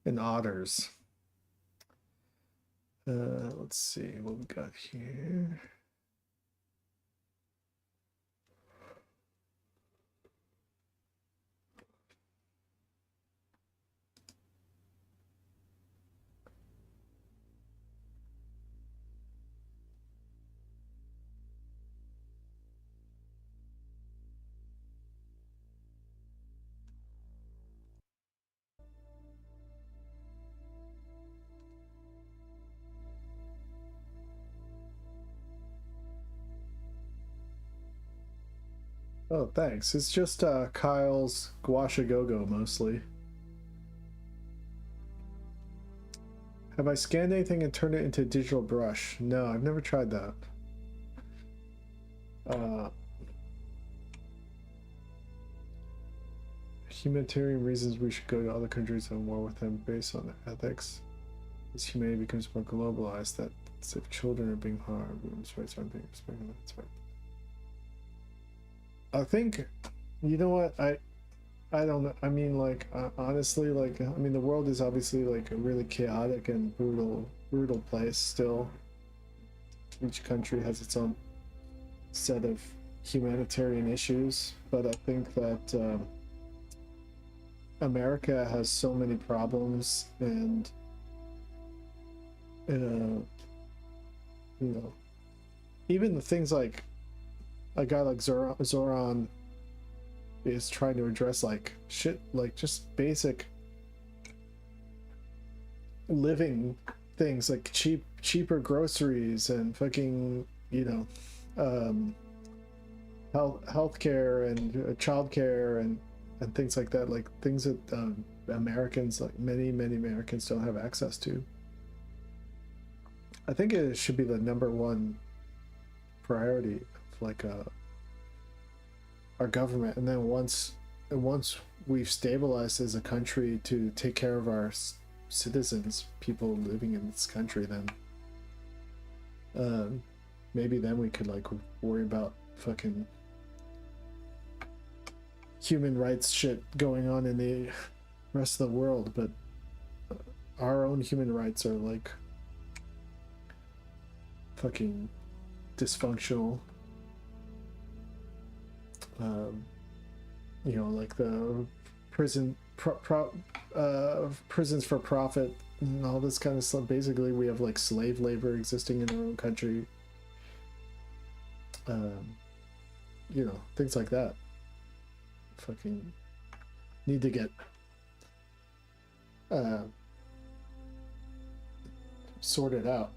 [SPEAKER 1] And otters. Let's see what we got here. Oh, thanks. It's just Kyle's Guashagogo mostly. Have I scanned anything and turned it into a digital brush? No, I've never tried that. Humanitarian reasons we should go to other countries and war with them based on ethics. As humanity becomes more globalized, that if children are being harmed, women's rights aren't being respected. That's right. I think, you know what, I don't know. I mean, like, honestly, like, I mean, the world is obviously like a really chaotic and brutal place still. Each country has its own set of humanitarian issues, but I think that America has so many problems, and you know, even the things like a guy like Zoran is trying to address, like shit, like just basic living things, like cheaper groceries and fucking, you know, healthcare and childcare and things like that, like things that Americans, like many Americans, don't have access to. I think it should be the #1 priority of like our government, and then once we've stabilized as a country to take care of our citizens, people living in this country, then maybe then we could like worry about fucking human rights shit going on in the rest of the world. But our own human rights are like fucking dysfunctional. You know, like the prisons for profit and all this kind of stuff. Basically, we have like slave labor existing in our own country. You know, things like that. Fucking need to get sorted out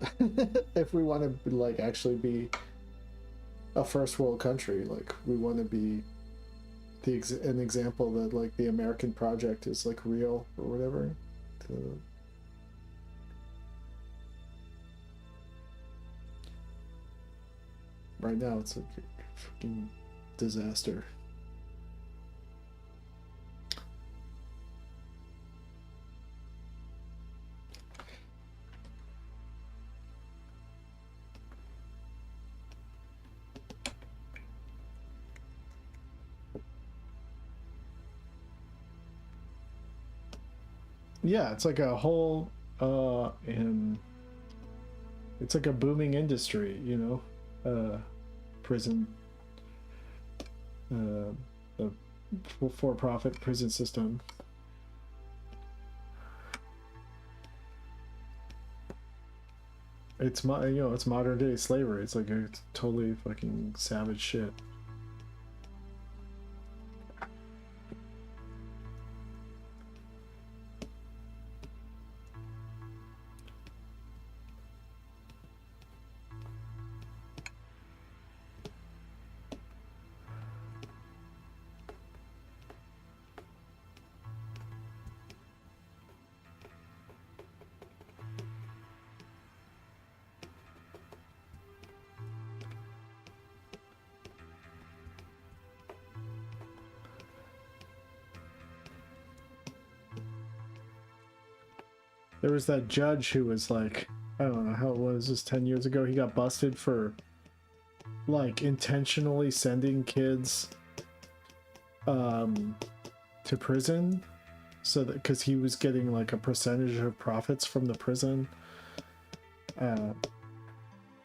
[SPEAKER 1] if we want to like actually be a first world country. Like, we want to be an example that like the American project is like real or whatever. Right now it's like a fucking disaster. Yeah, it's like a whole and it's like a booming industry, you know, prison, the for-profit prison system. It's you know, it's modern day slavery. It's like a totally fucking savage shit. There was that judge who was like, I don't know how it was, just 10 years ago, he got busted for like intentionally sending kids to prison, so that because he was getting like a percentage of profits from the prison.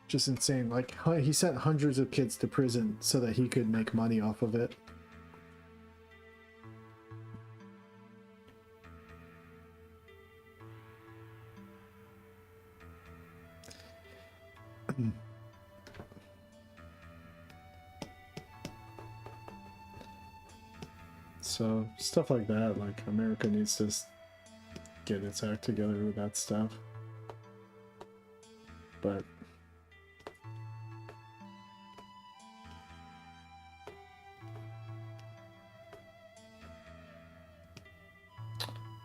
[SPEAKER 1] Just insane. Like, he sent hundreds of kids to prison so that he could make money off of it. So stuff like that, like America needs to get its act together with that stuff. But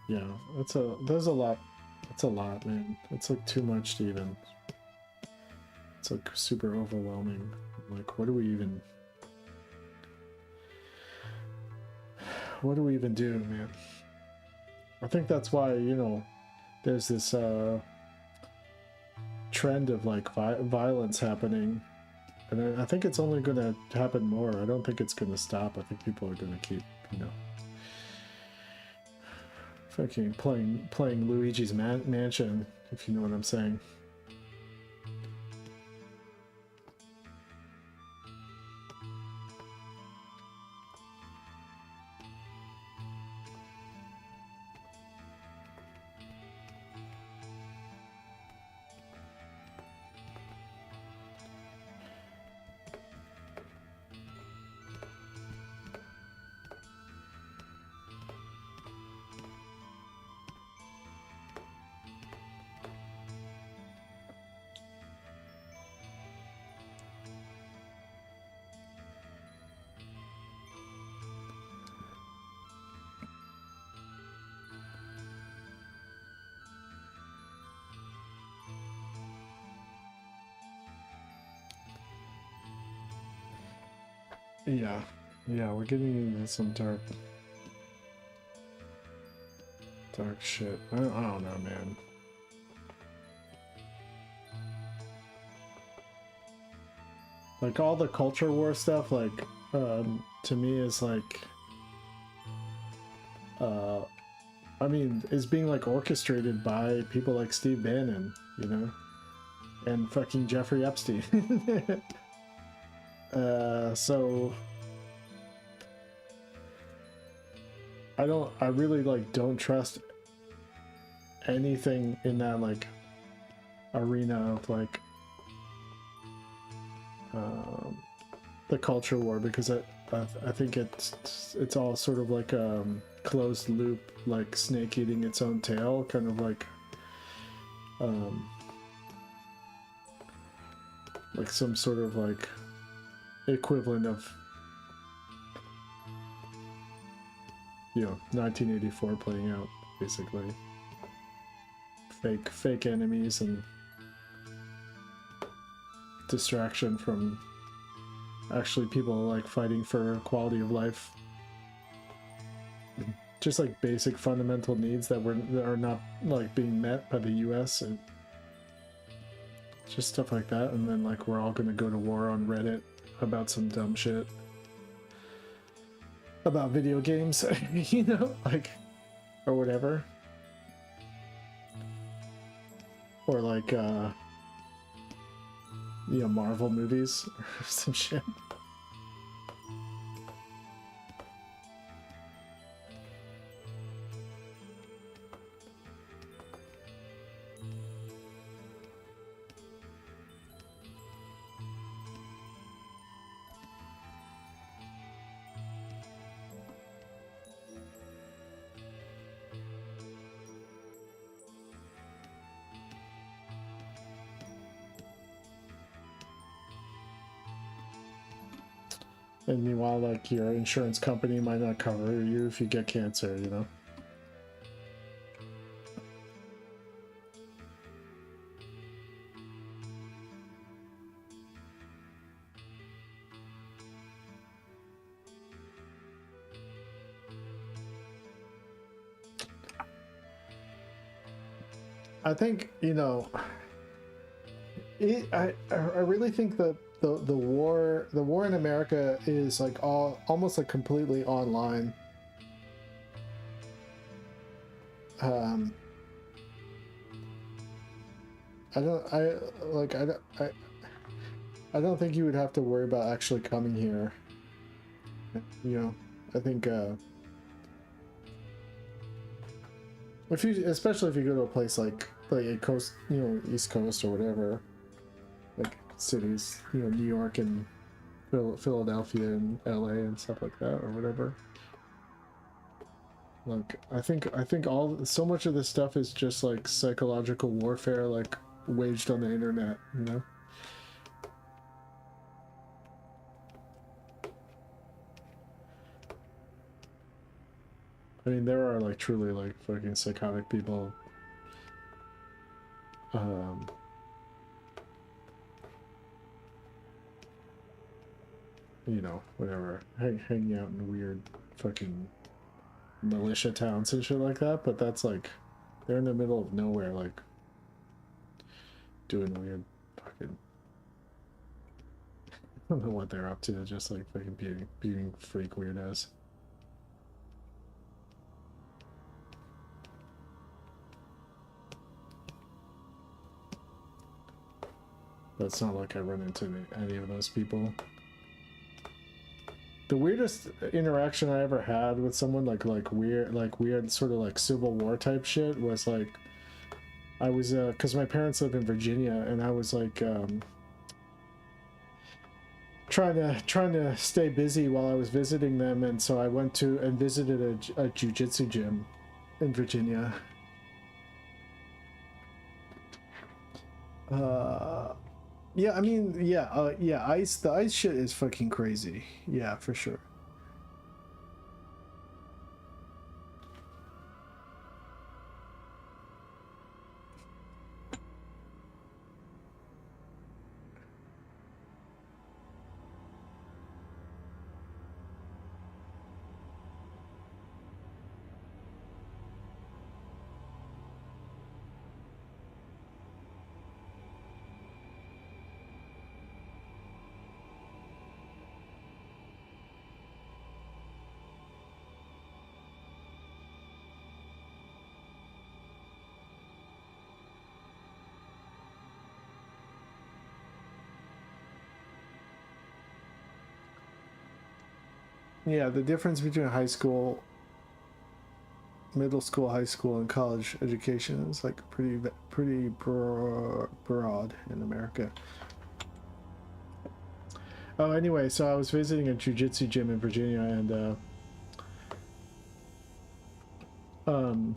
[SPEAKER 1] yeah, there's a lot. It's a lot, man. It's like too much to even. It's like super overwhelming. Like, what do we even do, man? I think that's why, you know, there's this trend of like violence happening, and I think it's only gonna happen more. I don't think it's gonna stop. I think people are gonna keep, you know, fucking playing Luigi's Mansion, if you know what I'm saying. Yeah, we're getting into some dark shit. I don't know, man. Like, all the culture war stuff, like, to me is like, I mean, is being like orchestrated by people like Steve Bannon, you know, and fucking Jeffrey Epstein. So I really like don't trust anything in that like arena of like the culture war, because I think it's all sort of like closed loop, like snake eating its own tail, kind of like some sort of like equivalent of, you know, 1984 playing out, basically. Fake enemies and distraction from actually people like fighting for quality of life. Just like basic fundamental needs that are not like being met by the US, and just stuff like that. And then like we're all gonna go to war on Reddit about some dumb shit about video games, you know, like, or whatever. Or like you know, Marvel movies or some shit. And meanwhile, like, your insurance company might not cover you if you get cancer, you know? I think, you know, I really think that the war in America is like almost like completely online. Um, I don't I like I don't think you would have to worry about actually coming here. You know, I think if you, especially if you go to a place like a coast, you know, East Coast or whatever, like cities, you know, New York and Philadelphia and LA and stuff like that or whatever. Like I think all so much of this stuff is just like psychological warfare, like waged on the internet, you know. I mean, there are like truly like fucking psychotic people. Um, you know, whatever, hanging out in weird fucking militia towns and shit like that. But that's like, they're in the middle of nowhere, like doing weird fucking. I don't know what they're up to. Just like fucking being freak weirdos. But it's not like I run into any of those people. The weirdest interaction I ever had with someone like weird sort of like Civil War type shit was like, I was because my parents live in Virginia, and I was like trying to stay busy while I was visiting them, and so I went to and visited a jiu-jitsu gym in Virginia. Yeah, I mean, yeah, yeah, the ice shit is fucking crazy. Yeah, for sure. Yeah, the difference between high school, middle school, high school, and college education is like pretty broad in America. Oh, anyway, so I was visiting a jiu-jitsu gym in Virginia, and um,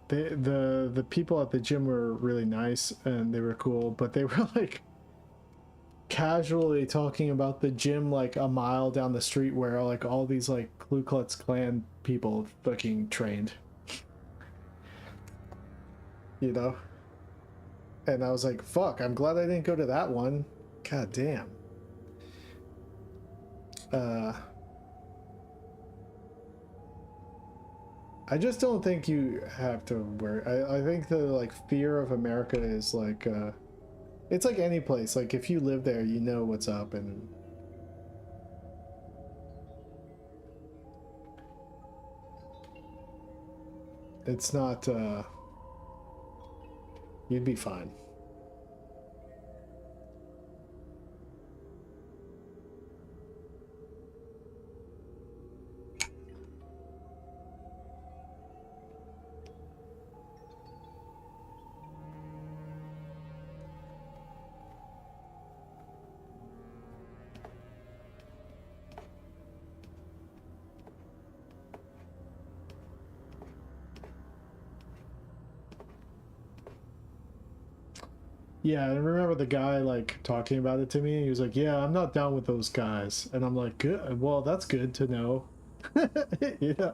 [SPEAKER 1] the people at the gym were really nice and they were cool, but they were like casually talking about the gym like a mile down the street where like all these like Ku Klux Klan people fucking trained, you know? And I was like, fuck, I'm glad I didn't go to that one. God damn. I just don't think you have to worry. I think the like fear of America is like it's like any place. Like if you live there, you know what's up, and it's not you'd be fine. Yeah, I remember the guy like talking about it to me. He was like, "Yeah, I'm not down with those guys," and I'm like, "Good. Well, that's good to know." Yeah.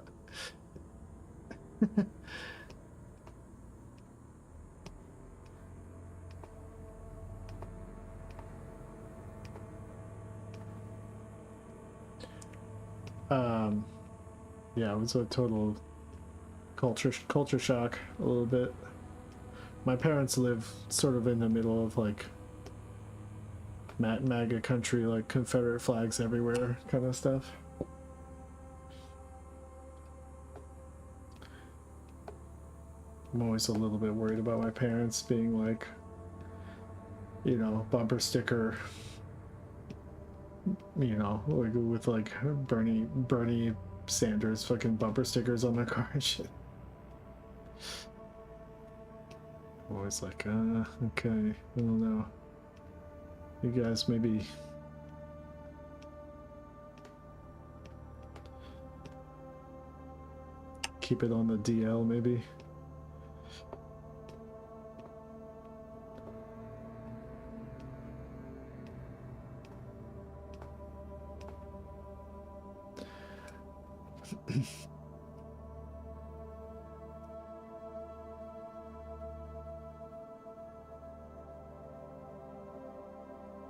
[SPEAKER 1] Um, yeah, it was a total culture shock a little bit. My parents live sort of in the middle of like MAGA country, like Confederate flags everywhere kind of stuff. I'm always a little bit worried about my parents being like, you know, bumper sticker, you know, like with like Bernie Sanders fucking bumper stickers on their car and shit. I'm always like, okay, I don't know. You guys maybe keep it on the DL maybe.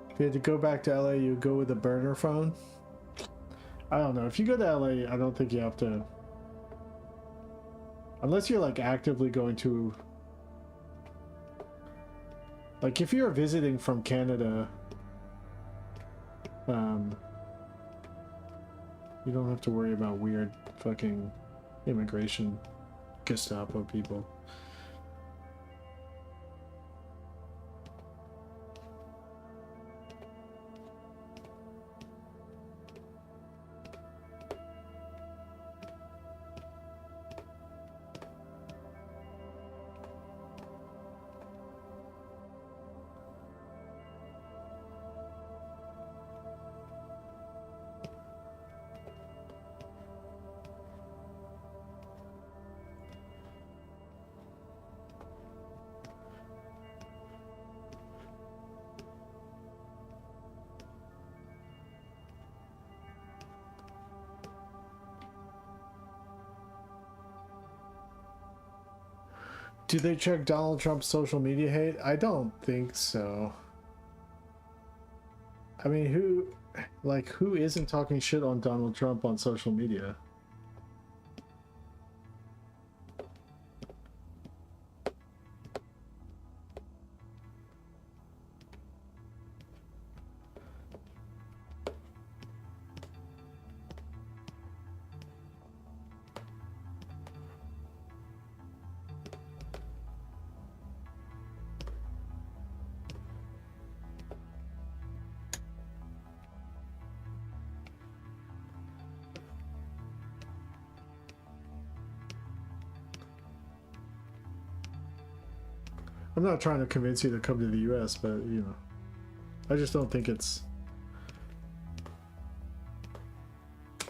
[SPEAKER 1] If you had to go back to LA, you go with a burner phone? I don't know. If you go to LA, I don't think you have to... Unless you're like actively going to... Like if you're visiting from Canada, you don't have to worry about weird fucking immigration Gestapo people. Do they check Donald Trump's social media hate? I don't think so. I mean, who isn't talking shit on Donald Trump on social media? I'm not trying to convince you to come to the US, but, you know, I just don't think it's...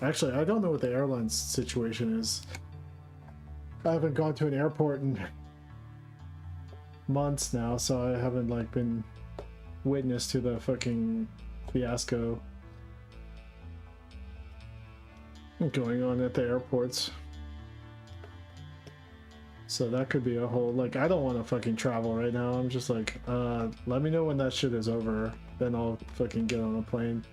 [SPEAKER 1] Actually, I don't know what the airline's situation is. I haven't gone to an airport in months now, so I haven't, like, been witness to the fucking fiasco going on at the airports. So that could be a whole, like, I don't want to fucking travel right now. I'm just like, let me know when that shit is over. Then I'll fucking get on a plane.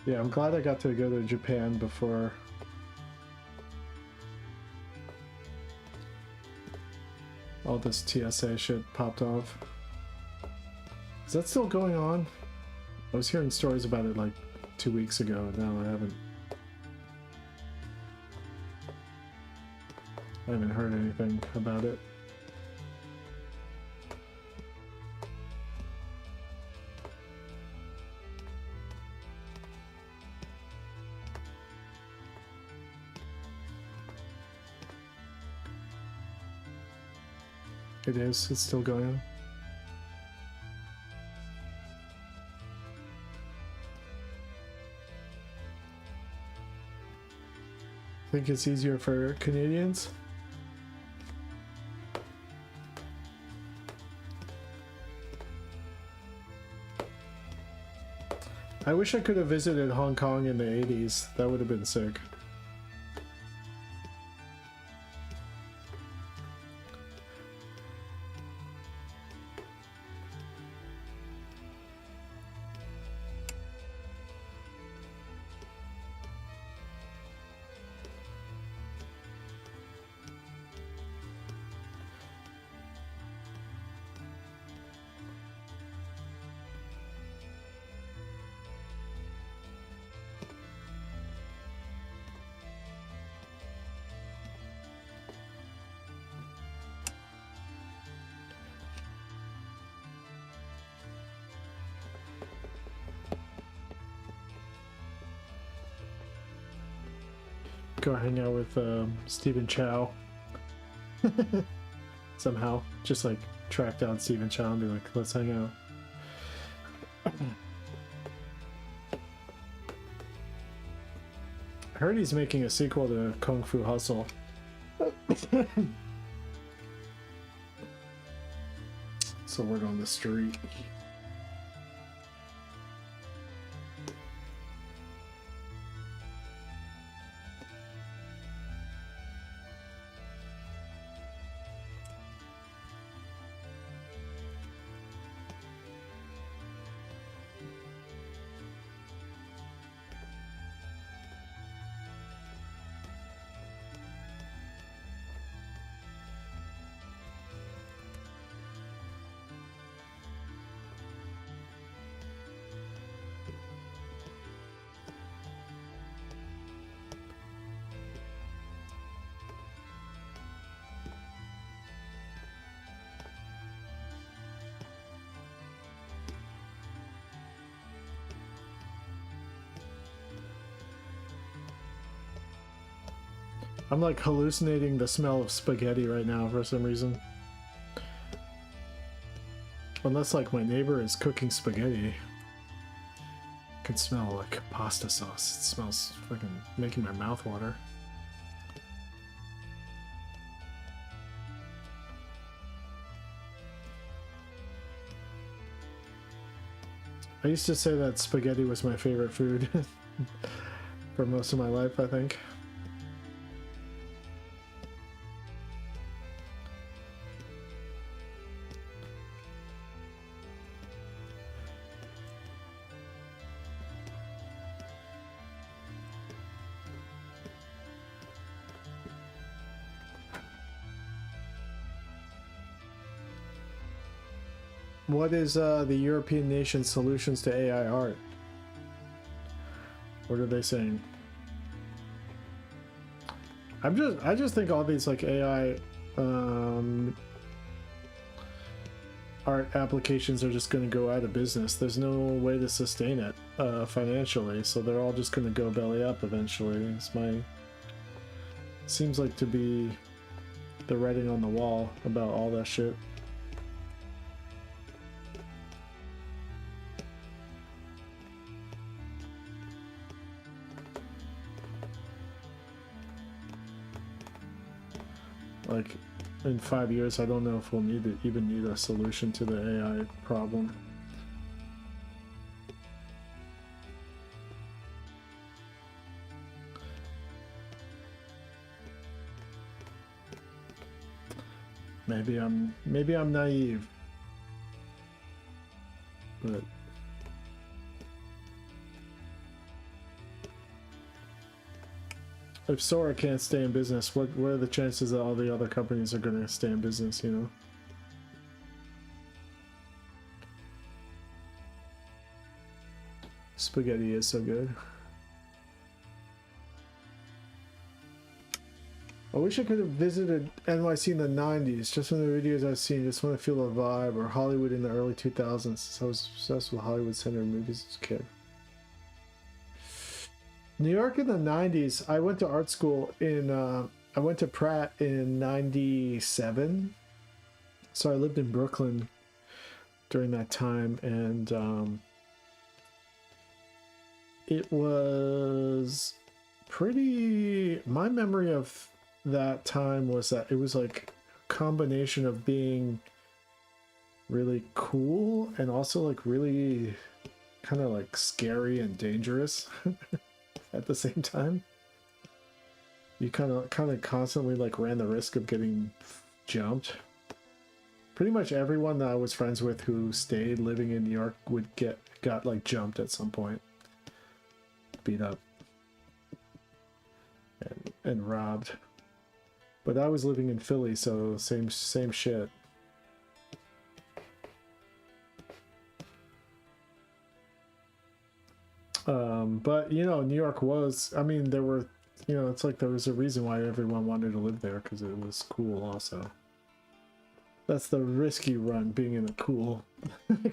[SPEAKER 1] Yeah, I'm glad I got to go to Japan before all this TSA shit popped off. Is that still going on? I was hearing stories about it like 2 weeks ago, and now I haven't heard anything about it. It is. It's still going on. Think it's easier for Canadians? I wish I could have visited Hong Kong in the 80s. That would have been sick. Go hang out with Stephen Chow. Somehow. Just like track down Stephen Chow and be like, let's hang out. I heard he's making a sequel to Kung Fu Hustle. So word on the street. I'm like hallucinating the smell of spaghetti right now for some reason. Unless like my neighbor is cooking spaghetti. I can smell like pasta sauce. It smells fucking making my mouth water. I used to say that spaghetti was my favorite food for most of my life, I think. What is the European nation's solutions to AI art? What are they saying? I just think all these like AI art applications are just going to go out of business. There's no way to sustain it financially, so they're all just going to go belly up eventually. It's my seems like to be the writing on the wall about all that shit. Like, in 5 years, I don't know if we'll even need a solution to the AI problem. Maybe I'm naive, but if Sora can't stay in business, what are the chances that all the other companies are going to stay in business, you know? Spaghetti is so good. I wish I could have visited NYC in the 90s, just from the videos I've seen, just want to feel the vibe, or Hollywood in the early 2000s, since I was obsessed with Hollywood Center movies as a kid. New York in the 90s, I went to art school in, I went to Pratt in 97. So I lived in Brooklyn during that time, and it was pretty. My memory of that time was that it was like a combination of being really cool and also like really kind of like scary and dangerous at the same time. You kind of constantly like ran the risk of getting jumped. Pretty much everyone that I was friends with who stayed living in New York would got like jumped at some point, beat up, and robbed. But I was living in Philly, so same shit. But you know, New York was. I mean, there were. You know, it's like there was a reason why everyone wanted to live there because it was cool. Also, that's the risk you run being in a cool,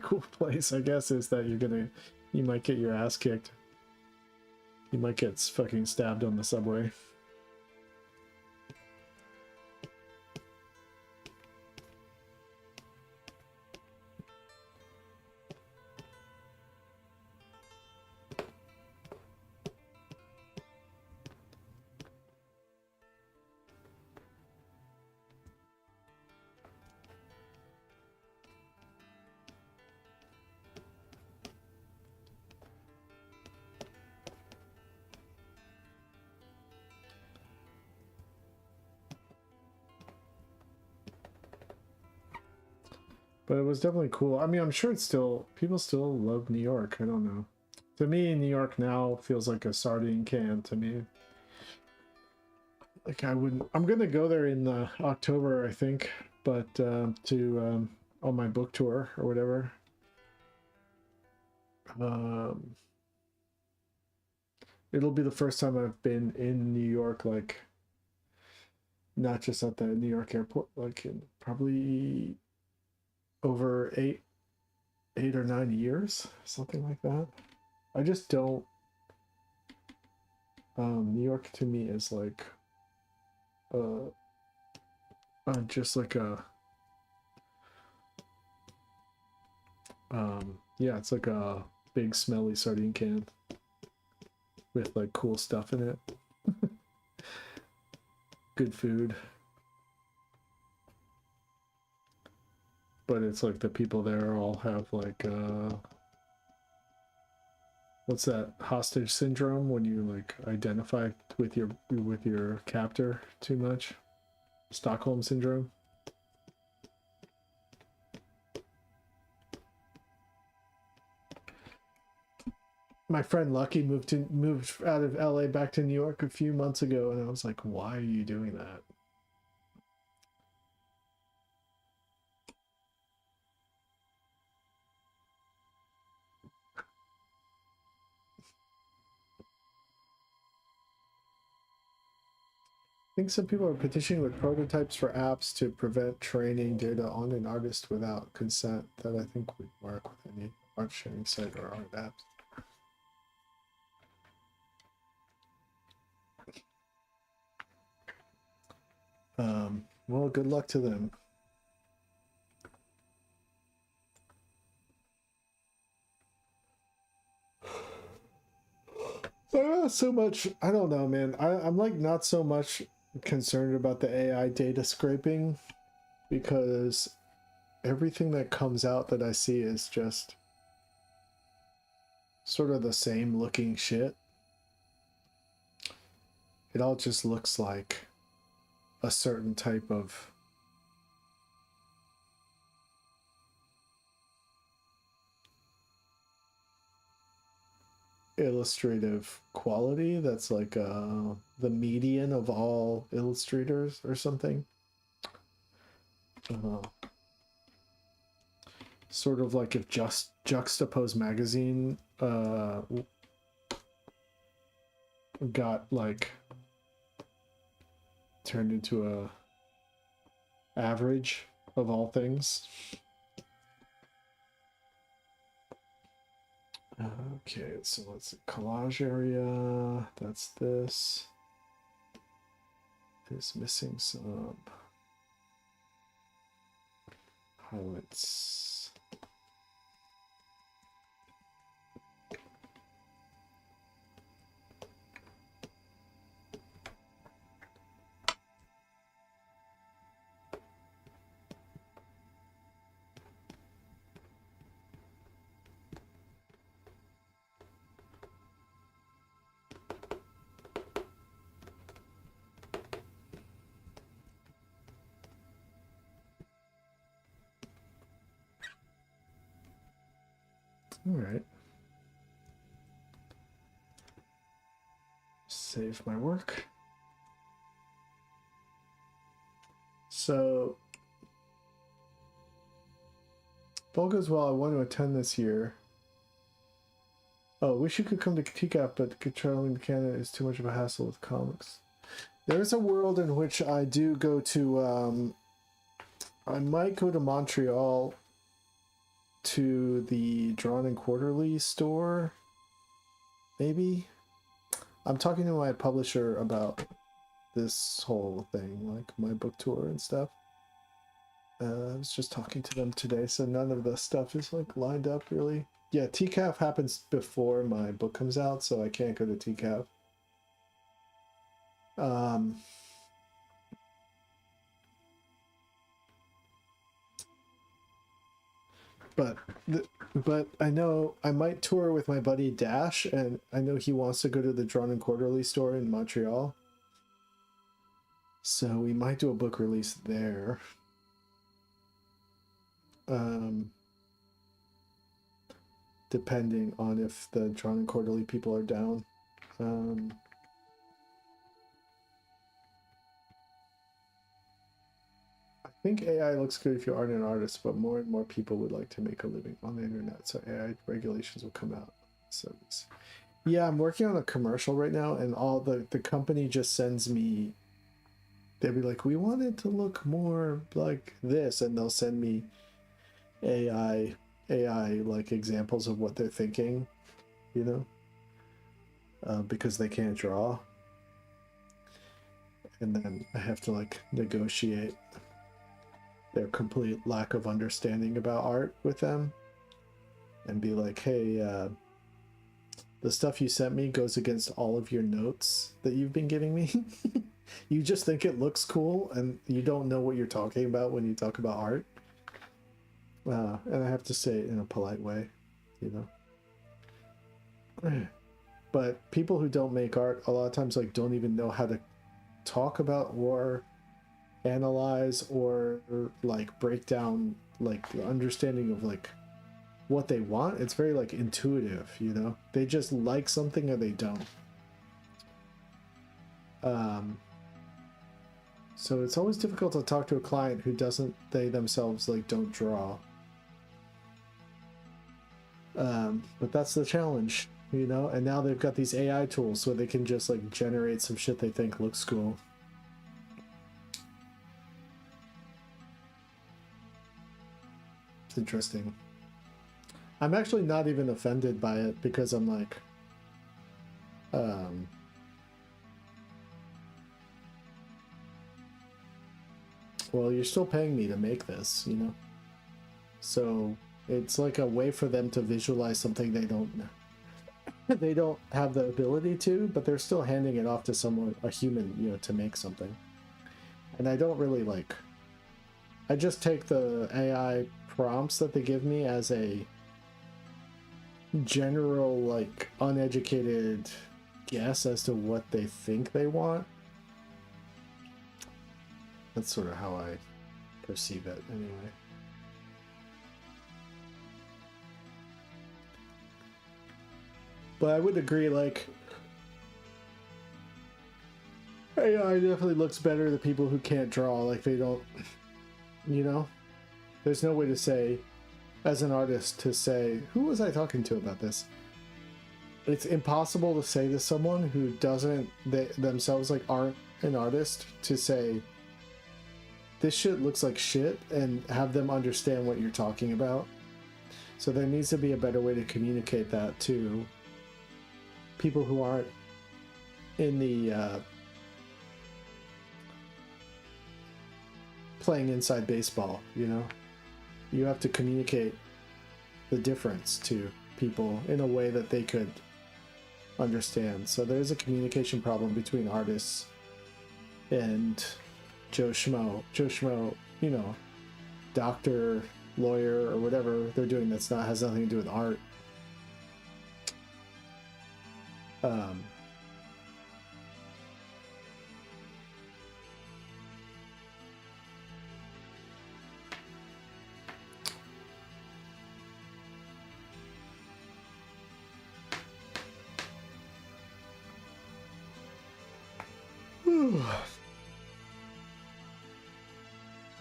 [SPEAKER 1] cool place. I guess is that you might get your ass kicked. You might get fucking stabbed on the subway. But it was definitely cool. I mean, I'm sure it's still, people still love New York. I don't know. To me, New York now feels like a sardine can to me. Like I wouldn't, I'm gonna go there in October, I think, but to on my book tour or whatever. It'll be the first time I've been in New York, like not just at the New York airport, like in probably over 8 or 9 years, something like that. I just don't. New York to me is like, just like a, yeah, it's like a big smelly sardine can with like cool stuff in it. Good food. But it's like the people there all have like, what's that, hostage syndrome when you like identify with your captor too much? Stockholm syndrome. My friend Lucky moved out of LA back to New York a few months ago, and I was like, why are you doing that? I think some people are petitioning with prototypes for apps to prevent training data on an artist without consent. That I think would work with any art sharing site or art apps. Well, good luck to them. Not so much. I don't know, man. I'm like not so much concerned about the AI data scraping because everything that comes out that I see is just sort of the same looking shit. It all just looks like a certain type of illustrative quality that's like the median of all illustrators or something. Sort of like if just Juxtapose magazine got like turned into a average of all things. Okay, so let's see. Collage area. That's this. It's missing some highlights. All right. Save my work. So, if all goes well, I want to attend this year. Oh, wish you could come to TCAF, but traveling to Canada is too much of a hassle with comics. There is a world in which I do go to, I might go to Montreal to the Drawn and Quarterly store. Maybe. I'm talking to my publisher about this whole thing, like my book tour and stuff. I was just talking to them today, so none of the stuff is like lined up really. Yeah, TCAF happens before my book comes out, so I can't go to TCAF. But I know I might tour with my buddy Dash, and I know he wants to go to the Drawn and Quarterly store in Montreal. So we might do a book release there. Depending on if the Drawn and Quarterly people are down. I think AI looks good if you aren't an artist, but more and more people would like to make a living on the internet, so AI regulations will come out. So yeah, I'm working on a commercial right now, and all the company just sends me, they'll be like, we want it to look more like this, and they'll send me AI like examples of what they're thinking, you know, because they can't draw, and then I have to like negotiate their complete lack of understanding about art with them and be like, hey, the stuff you sent me goes against all of your notes that you've been giving me. You just think it looks cool and you don't know what you're talking about when you talk about art. And I have to say it in a polite way, you know. But people who don't make art a lot of times like don't even know how to talk about or analyze or like break down like the understanding of like what they want. It's very like intuitive, you know. They just like something or they don't. So it's always difficult to talk to a client who doesn't, they themselves like don't draw. But that's the challenge, you know. And now they've got these AI tools so they can just like generate some shit they think looks cool. It's interesting. I'm actually not even offended by it because I'm like, well, you're still paying me to make this, you know? So it's like a way for them to visualize something they don't have the ability to, but they're still handing it off to someone, a human, you know, to make something. And I don't really like, I just take the AI prompts that they give me as a general, like, uneducated guess as to what they think they want. That's sort of how I perceive it, anyway. But I would agree, like, AI definitely looks better to people who can't draw. Like, they don't, you know? There's no way to say, as an artist, to say, who was I talking to about this? It's impossible to say to someone who doesn't, they themselves, like, aren't an artist, to say, this shit looks like shit, and have them understand what you're talking about. So there needs to be a better way to communicate that to people who aren't in the playing inside baseball, you know? You have to communicate the difference to people in a way that they could understand. So there's a communication problem between artists and Joe Schmo. Joe Schmo, you know, doctor, lawyer, or whatever they're doing that's not, has nothing to do with art.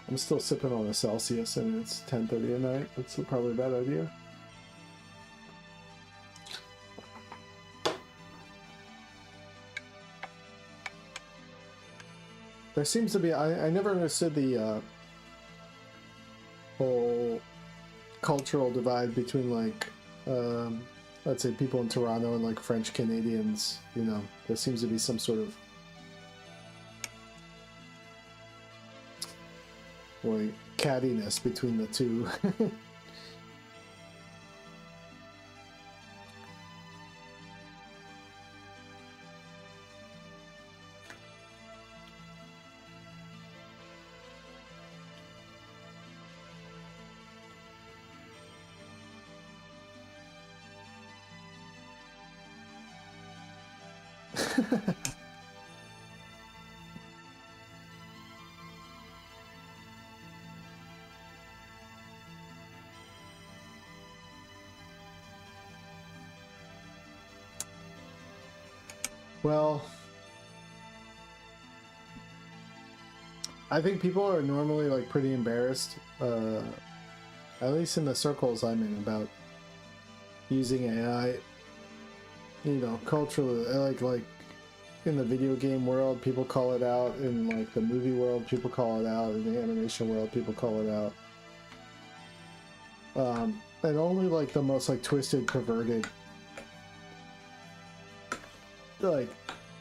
[SPEAKER 1] I'm still sipping on a Celsius and it's 10:30 at night. That's probably a bad idea. There seems to be, I never understood the whole cultural divide between like, let's say people in Toronto and like French Canadians, you know, there seems to be some sort of like cattiness between the two. Well, I think people are normally like pretty embarrassed, at least in the circles I'm in, about using AI. You know, culturally, like in the video game world, people call it out. In like the movie world, people call it out. In the animation world, people call it out. And only like the most like twisted, perverted, like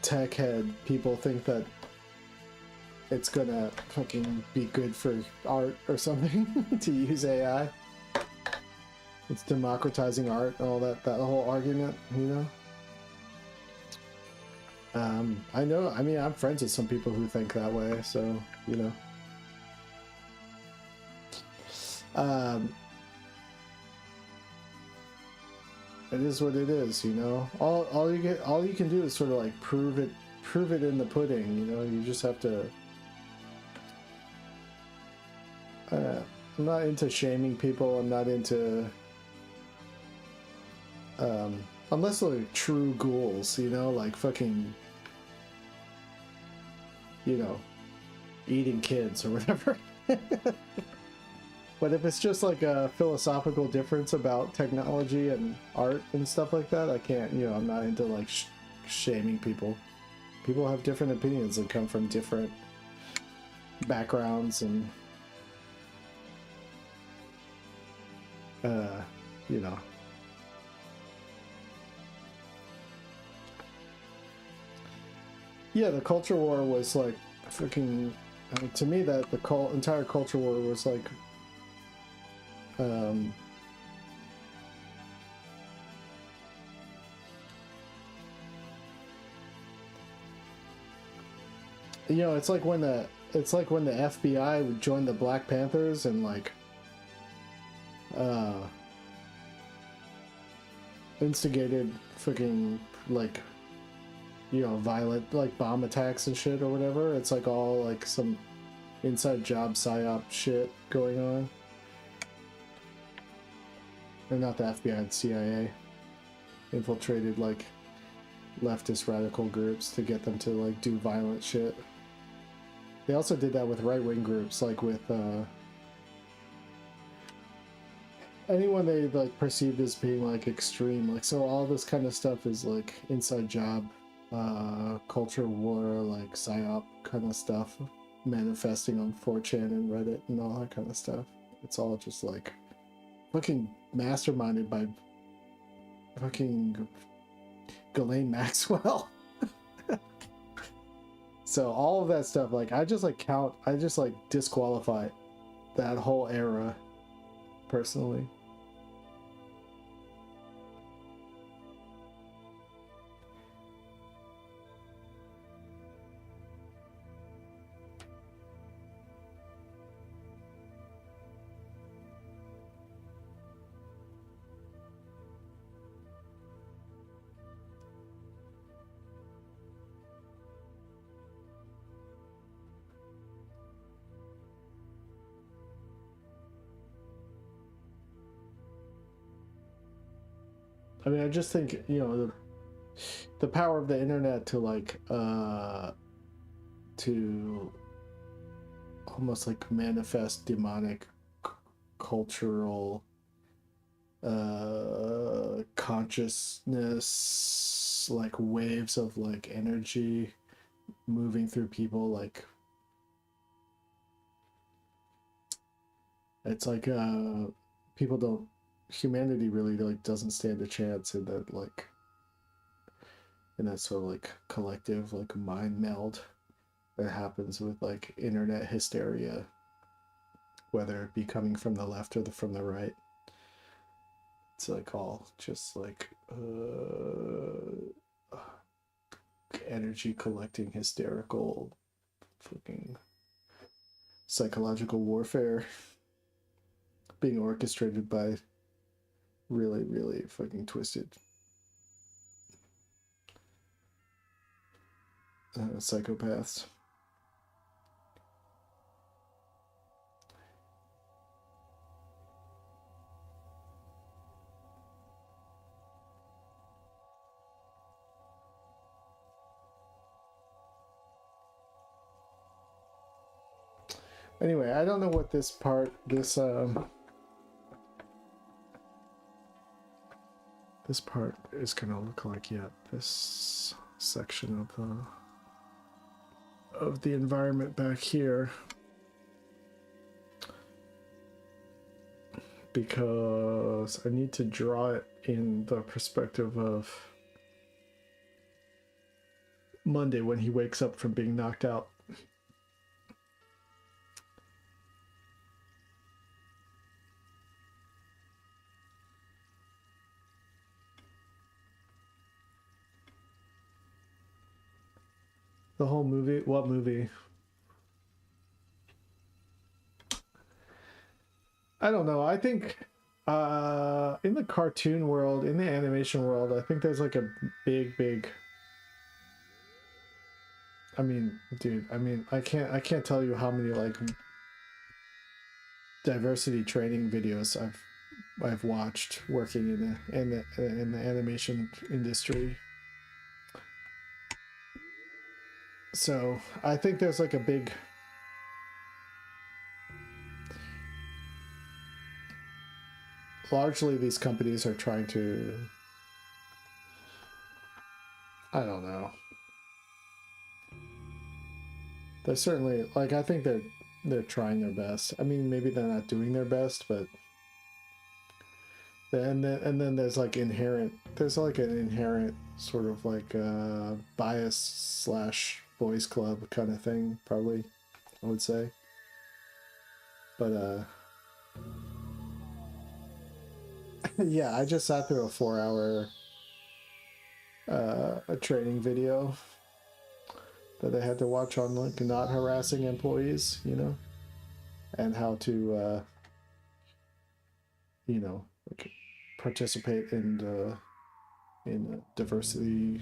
[SPEAKER 1] tech head people think that it's gonna fucking be good for art or something to use AI. It's democratizing art and all that whole argument, you know. I know, I mean, I'm friends with some people who think that way, so, you know. It is what it is, you know. All you can do is sort of like prove it in the pudding, you know. You just have to. I'm not into shaming people. I'm not into. Unless they're like true ghouls, you know, like fucking. You know, eating kids or whatever. But if it's just like a philosophical difference about technology and art and stuff like that, I can't, you know, I'm not into like shaming people. People have different opinions and come from different backgrounds and, you know. Yeah, the culture war was like freaking, to me that the entire culture war was like, you know, it's like when the FBI would join the Black Panthers and like instigated freaking like, you know, violent like bomb attacks and shit or whatever. It's like all like some inside job psyop shit going on. Or not the FBI, the CIA infiltrated like leftist radical groups to get them to like do violent shit. They also did that with right-wing groups, like with anyone they like perceived as being like extreme. Like, so all this kind of stuff is like inside job, culture war, like psyop kind of stuff, manifesting on 4chan and Reddit and all that kind of stuff. It's all just like fucking masterminded by fucking Ghislaine Maxwell. So all of that stuff, like I just like disqualify that whole era personally. I mean, I just think, you know, the power of the internet to like to almost like manifest demonic cultural consciousness, like waves of like energy moving through people. Like it's like people don't, humanity really like doesn't stand a chance in that, like in that sort of like collective like mind meld that happens with like internet hysteria, whether it be coming from the left or from the right. It's like all just like energy collecting hysterical fucking psychological warfare being orchestrated by really, really fucking twisted psychopaths. Anyway, I don't know what this part, this part is gonna look like yet. This section of the environment back here, because I need to draw it in the perspective of Monday when he wakes up from being knocked out. The whole movie? What movie? I don't know. I think in the cartoon world, in the animation world, I think there's like a big I mean, dude, I mean, I can't tell you how many like diversity training videos I've watched working in the animation industry. So I think there's like a big, largely these companies are trying to, I don't know. They're certainly, like, I think they're trying their best. I mean, maybe they're not doing their best, but and then there's like there's like an inherent sort of like bias slash boys club kind of thing, probably, I would say. But yeah, I just sat through a 4-hour a training video that I had to watch on like not harassing employees, you know, and how to you know, like participate in diversity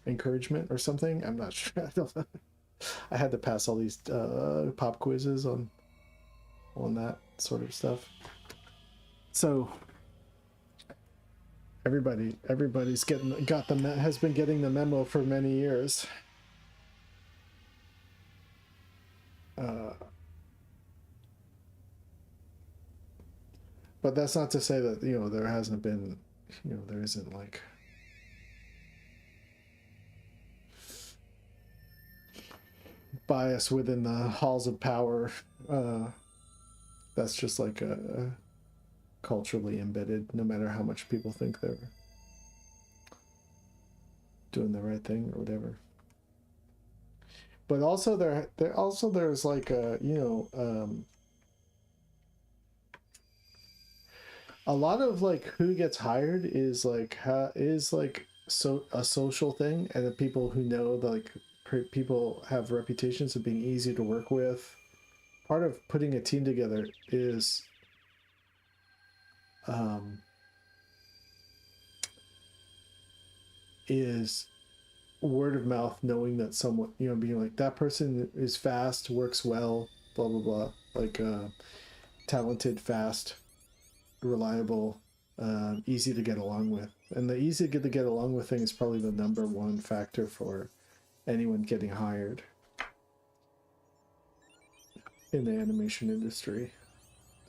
[SPEAKER 1] encouragement or something. I'm not sure. I don't know. I had to pass all these pop quizzes on that sort of stuff. So everybody's has been getting the memo for many years. But that's not to say that, you know, there hasn't been, you know, there isn't like bias within the halls of power. That's just like a culturally embedded, no matter how much people think they're doing the right thing or whatever. But also there's like a, you know, a lot of like who gets hired is like so a social thing, and the people who know, like people have reputations of being easy to work with. Part of putting a team together is word of mouth, knowing that someone, you know, being like, that person is fast, works well, blah blah blah, like talented, fast, reliable, easy to get along with. And the easy to get along with thing is probably the number one factor for anyone getting hired in the animation industry.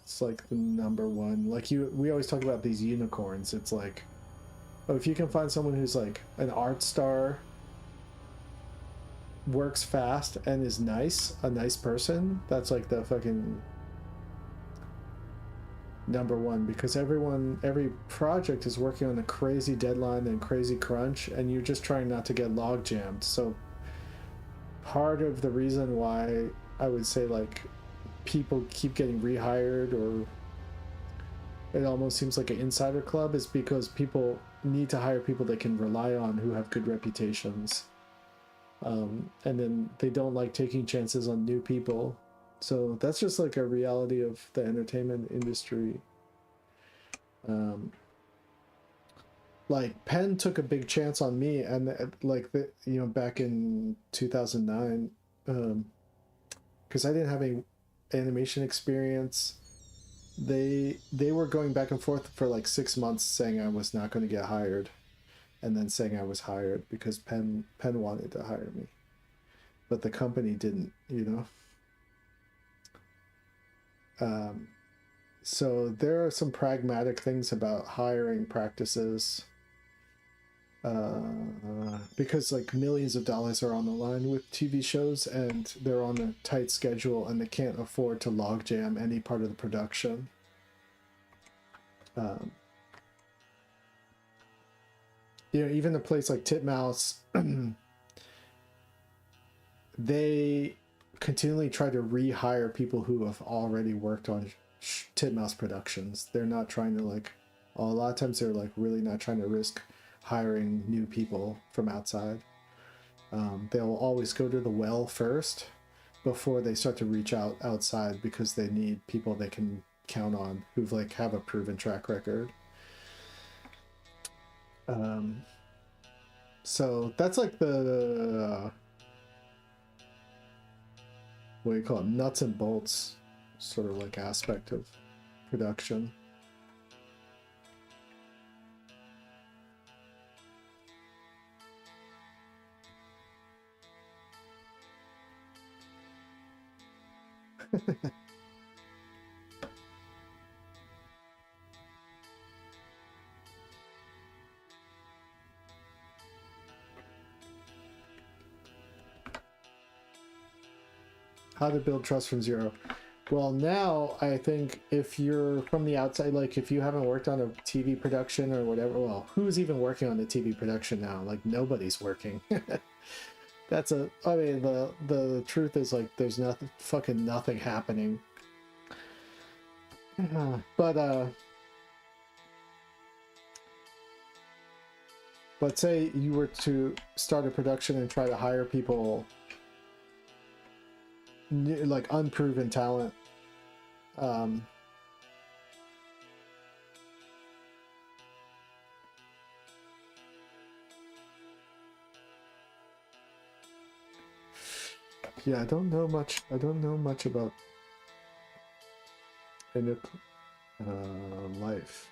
[SPEAKER 1] It's like the number one. Like we always talk about these unicorns. It's like, oh, if you can find someone who's like an art star, works fast, and is nice, a nice person, that's like the fucking number one, because every project is working on a crazy deadline and crazy crunch, and you're just trying not to get log jammed. So part of the reason why I would say like people keep getting rehired, or it almost seems like an insider club, is because people need to hire people they can rely on who have good reputations. And then they don't like taking chances on new people. So that's just like a reality of the entertainment industry. Like Penn took a big chance on me, and like back in 2009, because I didn't have any animation experience. They were going back and forth for like 6 months saying I was not going to get hired, and then saying I was hired because Penn wanted to hire me, but the company didn't, so there are some pragmatic things about hiring practices, because like millions of dollars are on the line with TV shows, and they're on a tight schedule, and they can't afford to logjam any part of the production. Even a place like Titmouse, they continually try to rehire people who have already worked on Titmouse productions. They're not trying to a lot of times they're like really not trying to risk hiring new people from outside. They'll always go to the well first before they start to reach out outside, because they need people they can count on who've have a proven track record. So that's like the what do you call it, nuts and bolts sort of like aspect of production. How to build trust from zero. Well, now I think if you're from the outside, like if you haven't worked on a TV production or whatever, well, who's even working on a TV production now? Like nobody's working. I mean, the truth is like there's fucking nothing happening. But say you were to start a production and try to hire people, like unproven talent, yeah, I don't know much about life.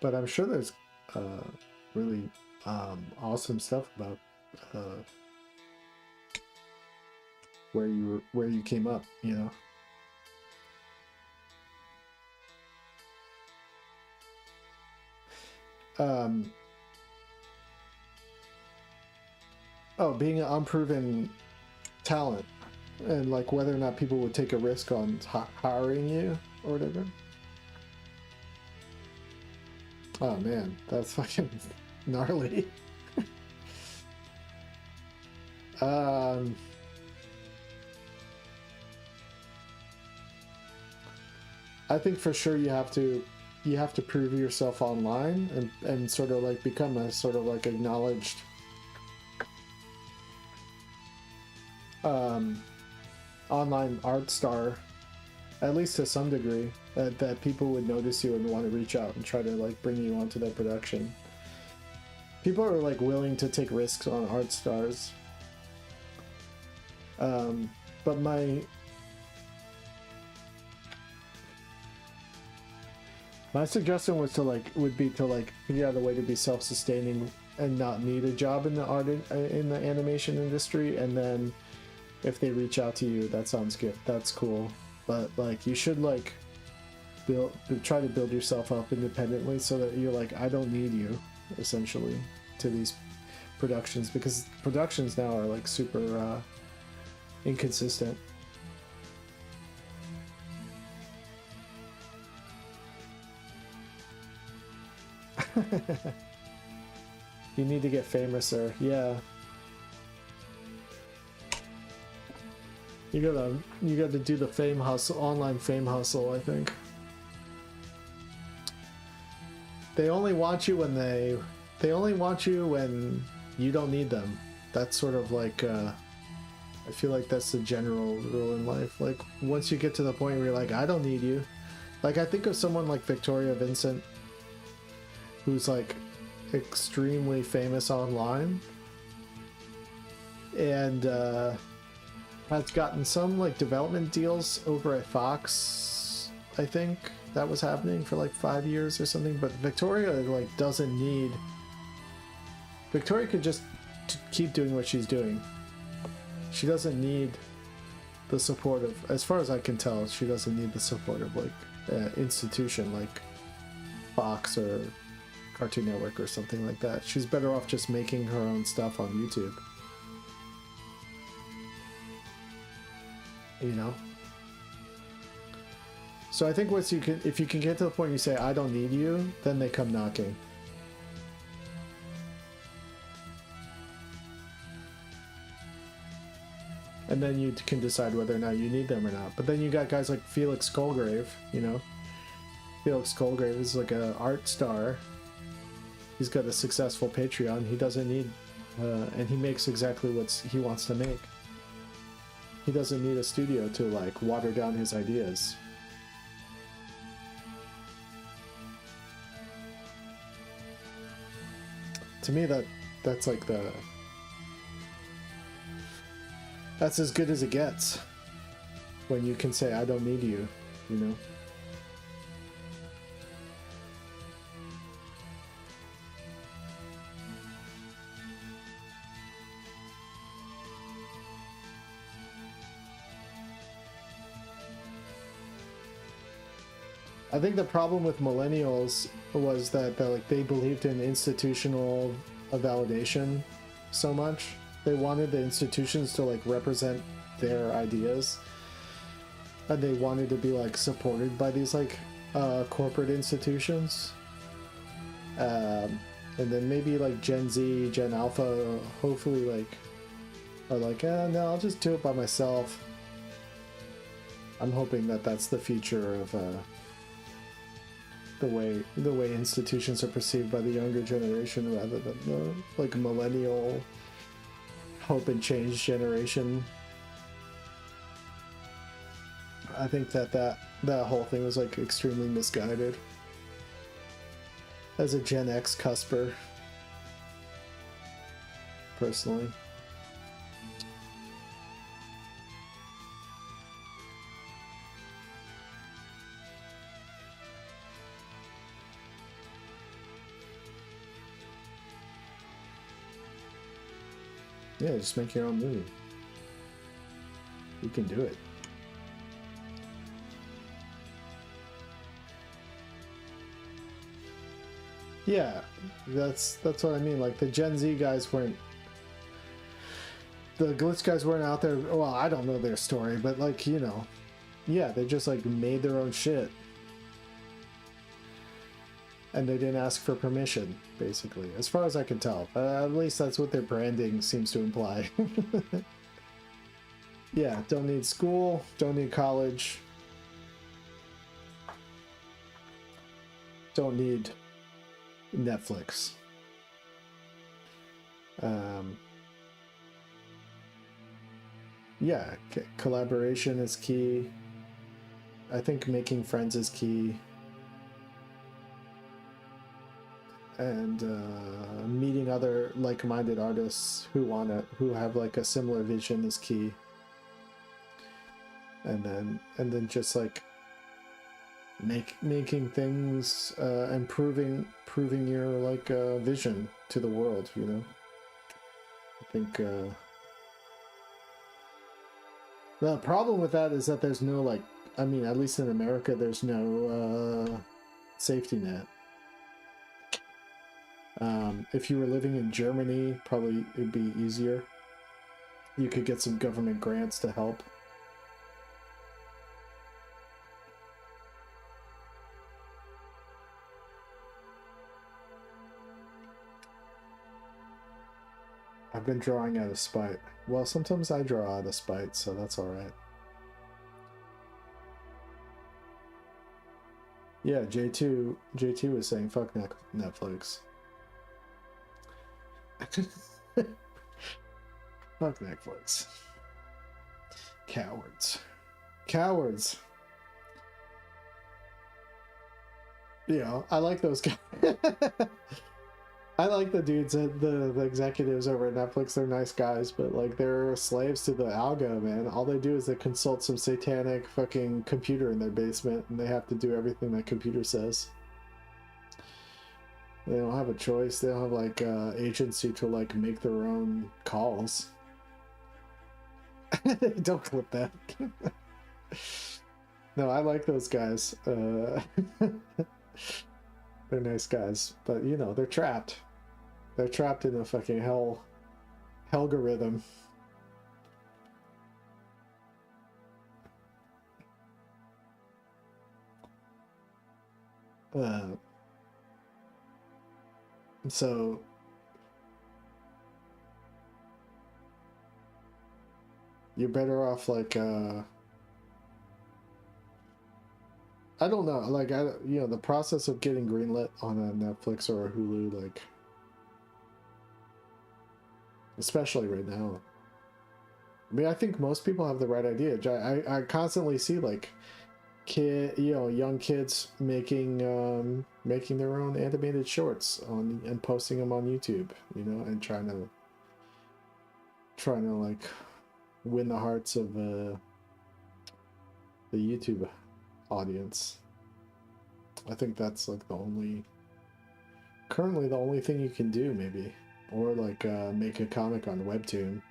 [SPEAKER 1] But I'm sure there's really awesome stuff about where you came up, being an unproven talent, and like whether or not people would take a risk on hiring you or whatever. Oh man, that's fucking gnarly. I think for sure you have to prove yourself online and sort of like become a sort of like acknowledged online art star at least to some degree, that people would notice you and want to reach out and try to like bring you onto their production. People are like willing to take risks on art stars. But my suggestion would be to figure out a way to be self-sustaining and not need a job in the animation industry, and then if they reach out to you, that sounds good, that's cool, but like you should like try to build yourself up independently so that you're like, I don't need you, essentially, to these productions, because productions now are like super inconsistent. You need to get famouser, yeah. You gotta do the fame hustle, online fame hustle, I think. They only want you when they only want you when you don't need them. That's sort of like I feel like that's the general rule in life. Like once you get to the point where you're like, I don't need you. Like I think of someone like Victoria Vincent, who's like extremely famous online and has gotten some like development deals over at Fox. I think that was happening for like 5 years or something, but Victoria like doesn't need. Victoria could just keep doing what she's doing. She doesn't need the support of, as far as I can tell, she doesn't need the support of like an institution like Fox or Cartoon Network or something like that. She's better off just making her own stuff on YouTube. You know? So I think once if you can get to the point you say, I don't need you, then they come knocking. And then you can decide whether or not you need them or not. But then you got guys like Felix Colgrave, you know? Felix Colgrave is like an art star. He's got a successful Patreon. He doesn't need, and he makes exactly what he wants to make. He doesn't need a studio to like water down his ideas. To me, that's like that's as good as it gets. When you can say, I don't need you, you know? I think the problem with millennials was that like they believed in institutional validation so much. They wanted the institutions to like represent their ideas, and they wanted to be like supported by these like corporate institutions. And then maybe like Gen Z, Gen Alpha, hopefully like are like, no, I'll just do it by myself. I'm hoping that that's the future of the way institutions are perceived by the younger generation, rather than the like millennial hope and change generation. I think that whole thing was like extremely misguided. As a Gen X cusper, personally. Yeah, just make your own movie. You can do it. Yeah, that's what I mean. Like the Gen Z guys weren't, the Glitch guys weren't out there. Well, I don't know their story, but like, you know, yeah, they just like made their own shit. And they didn't ask for permission, basically, as far as I can tell. At least that's what their branding seems to imply. Yeah, don't need school, don't need college, don't need Netflix. Yeah, collaboration is key. I think making friends is key. And meeting other like-minded artists who have like a similar vision is key. And then just like making things and proving your like vision to the world, you know. I think the problem with that is that there's no like, I mean, at least in America, there's no safety net. If you were living in Germany, probably it'd be easier. You could get some government grants to help. I've been drawing out of spite. Well, sometimes I draw out of spite, so that's alright. Yeah, J2 was saying fuck Netflix. Fuck Netflix. Cowards. Cowards. Yeah, I like those guys. I like the dudes, the executives over at Netflix. They're nice guys, but like they're slaves to the algo, man. All they do is they consult some satanic fucking computer in their basement, and they have to do everything that computer says. They don't have a choice. They don't have like agency to like make their own calls. Don't clip that. No, I like those guys. They're nice guys, but you know, they're trapped. They're trapped in a fucking algorithm. So you're better off like I don't know, like you know, the process of getting greenlit on a Netflix or a Hulu, like especially right now. I mean, I think most people have the right idea. I constantly see like young kids making their own animated shorts and posting them on YouTube, you know, and trying to like win the hearts of the YouTube audience. I think that's like currently the only thing you can do, maybe, or like make a comic on Webtoon,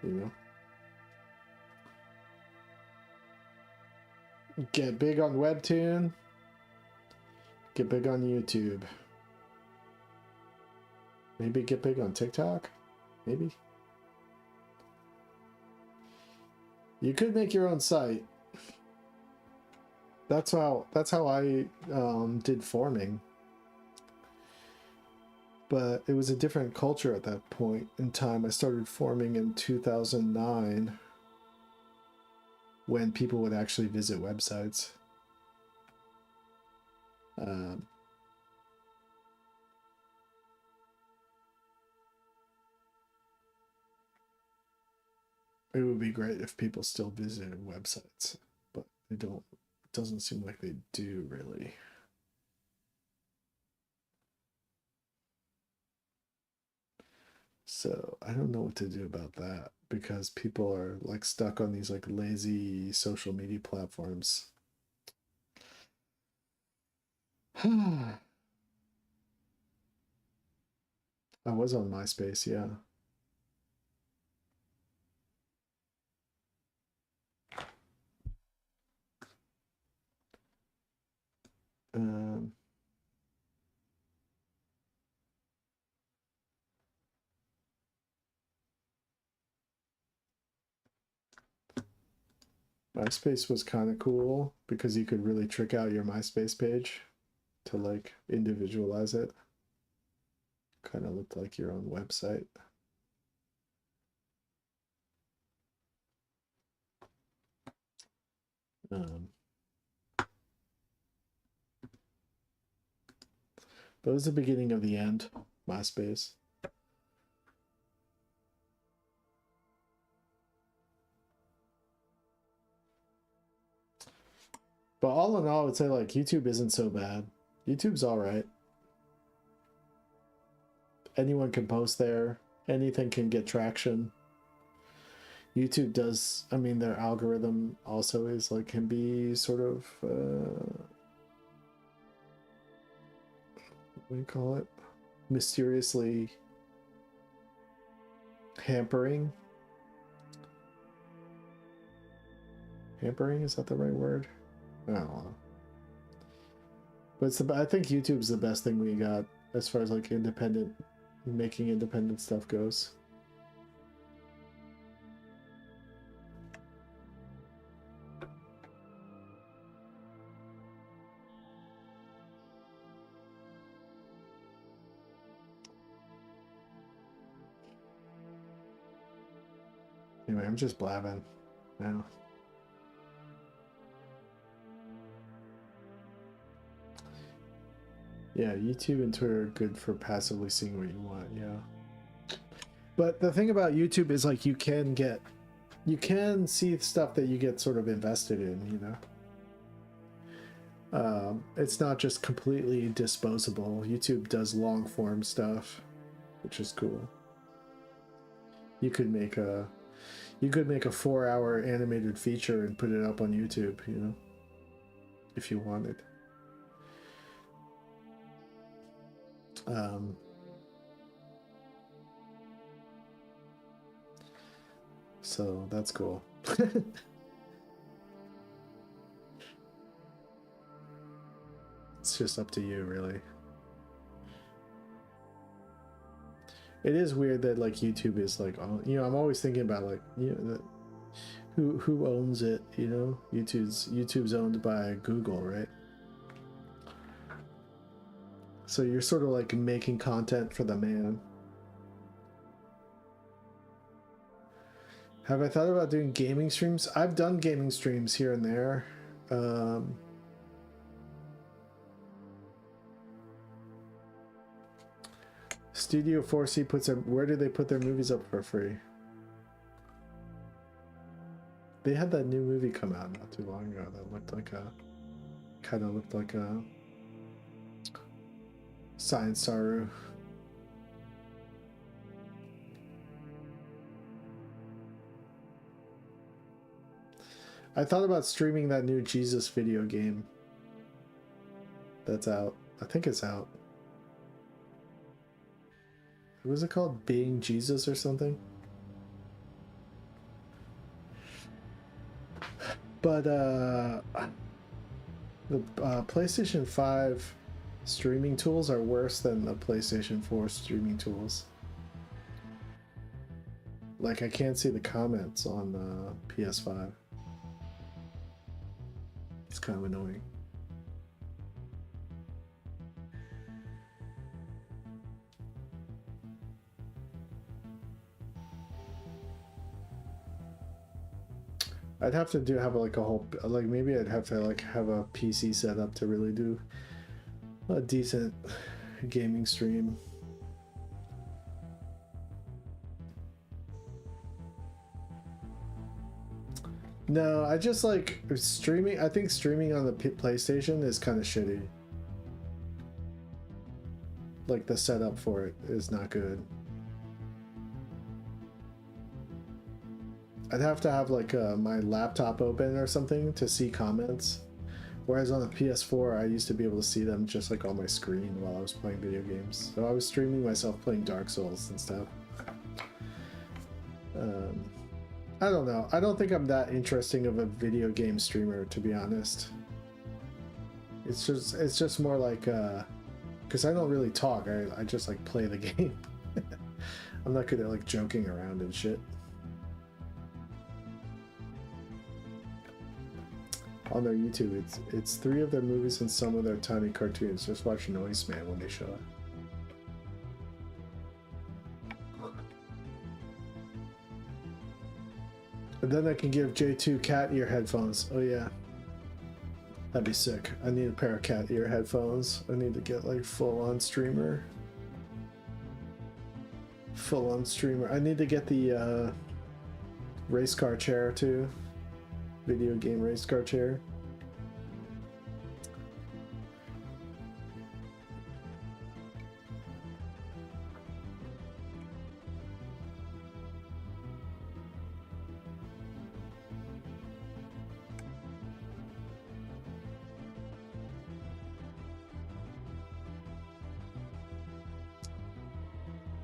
[SPEAKER 1] you know. Get big on Webtoon. Get big on YouTube. Maybe get big on TikTok. Maybe. You could make your own site. That's how I did forming. But it was a different culture at that point in time. I started forming in 2009. When people would actually visit websites. It would be great if people still visited websites, but they don't. It doesn't seem like they do, really. So I don't know what to do about that, because people are like stuck on these like lazy social media platforms. I was on MySpace, yeah. MySpace was kind of cool because you could really trick out your MySpace page to like individualize it. Kind of looked like your own website. But it was the beginning of the end, MySpace. But all in all, I would say like YouTube isn't so bad. YouTube's all right. Anyone can post there. Anything can get traction. YouTube does, I mean, their algorithm also is like, can be sort of, what do you call it? Mysteriously hampering. Hampering, is that the right word? I don't know. But it's I think YouTube's the best thing we got as far as like independent, making independent stuff goes. Anyway, I'm just blabbing now. Yeah, YouTube and Twitter are good for passively seeing what you want, yeah. But the thing about YouTube is like you can see stuff that you get sort of invested in, you know? It's not just completely disposable. YouTube does long form stuff, which is cool. You could make a 4-hour animated feature and put it up on YouTube, you know, if you wanted. So that's cool. It's just up to you, really. It is weird that like YouTube is like, you know, I'm always thinking about like, you know, who owns it, you know? YouTube's owned by Google, right? So you're sort of like making content for the man. Have I thought about doing gaming streams? I've done gaming streams here and there. Studio 4C puts their, where do they put their movies up for free? They had that new movie come out not too long ago that looked like a, kind of looked like a Science Saru. I thought about streaming that new Jesus video game that's out. I think it's out. What was it called? Being Jesus or something? But the PlayStation 5 streaming tools are worse than the PlayStation 4 streaming tools. Like, I can't see the comments on the PS5. It's kind of annoying. I'd have to have like a whole, like maybe I'd have to like have a PC set up to really do a decent gaming stream. No, I just like streaming. I think streaming on the PlayStation is kind of shitty. Like the setup for it is not good. I'd have to have like my laptop open or something to see comments. Whereas on the PS4, I used to be able to see them just like on my screen while I was playing video games. So I was streaming myself playing Dark Souls and stuff. I don't know. I don't think I'm that interesting of a video game streamer, to be honest. It's just more like, because I don't really talk. I just like play the game. I'm not good at like joking around and shit. On their YouTube, it's 3 of their movies and some of their tiny cartoons. Just watch Noise Man when they show up. And then I can give J2 cat ear headphones. Oh yeah. That'd be sick. I need a pair of cat ear headphones. I need to get like full-on streamer. Full-on streamer. I need to get the race car chair too. Video game race car chair.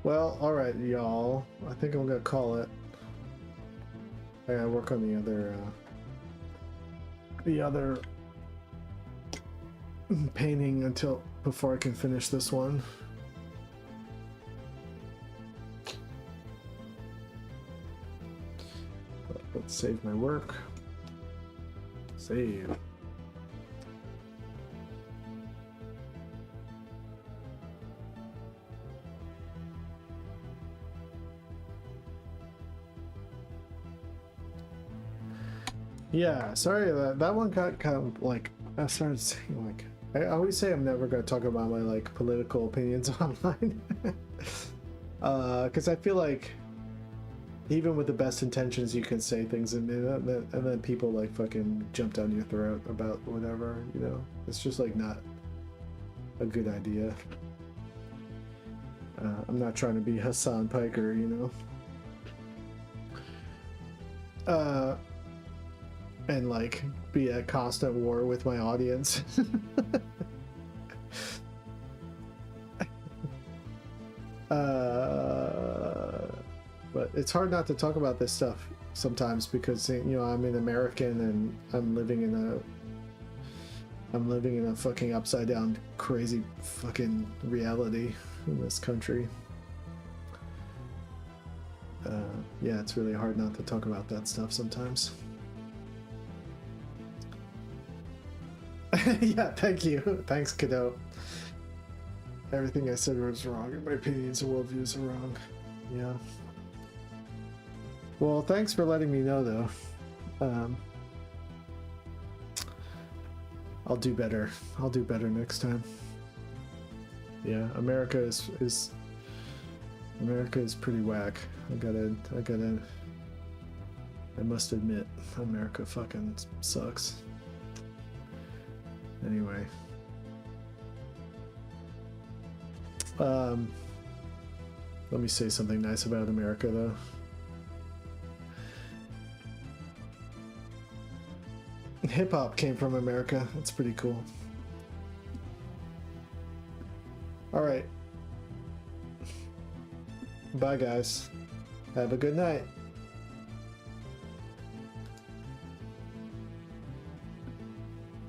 [SPEAKER 1] Well, alright, y'all. I think I'm gonna call it. I gotta work on the other painting until before I can finish this one. Let's save my work. Save. Yeah, sorry that one got kind of like, I started saying like, I always say I'm never going to talk about my like political opinions online. Because I feel like even with the best intentions you can say things and then people like fucking jump down your throat about whatever, you know. It's just like not a good idea. I'm not trying to be Hassan Piker, you know. And like be at constant war with my audience. But it's hard not to talk about this stuff sometimes because, you know, I'm an American and I'm living in a fucking upside down crazy fucking reality in this country. Yeah, it's really hard not to talk about that stuff sometimes. Yeah, thank you. Thanks, Kiddo. Everything I said was wrong, and my opinions and worldviews are wrong. Yeah. Well, thanks for letting me know, though. I'll do better. I'll do better next time. Yeah, America is pretty whack. I must admit, America fucking sucks. Anyway. Let me say something nice about America, though. Hip-hop came from America. That's pretty cool. Alright. Bye, guys. Have a good night.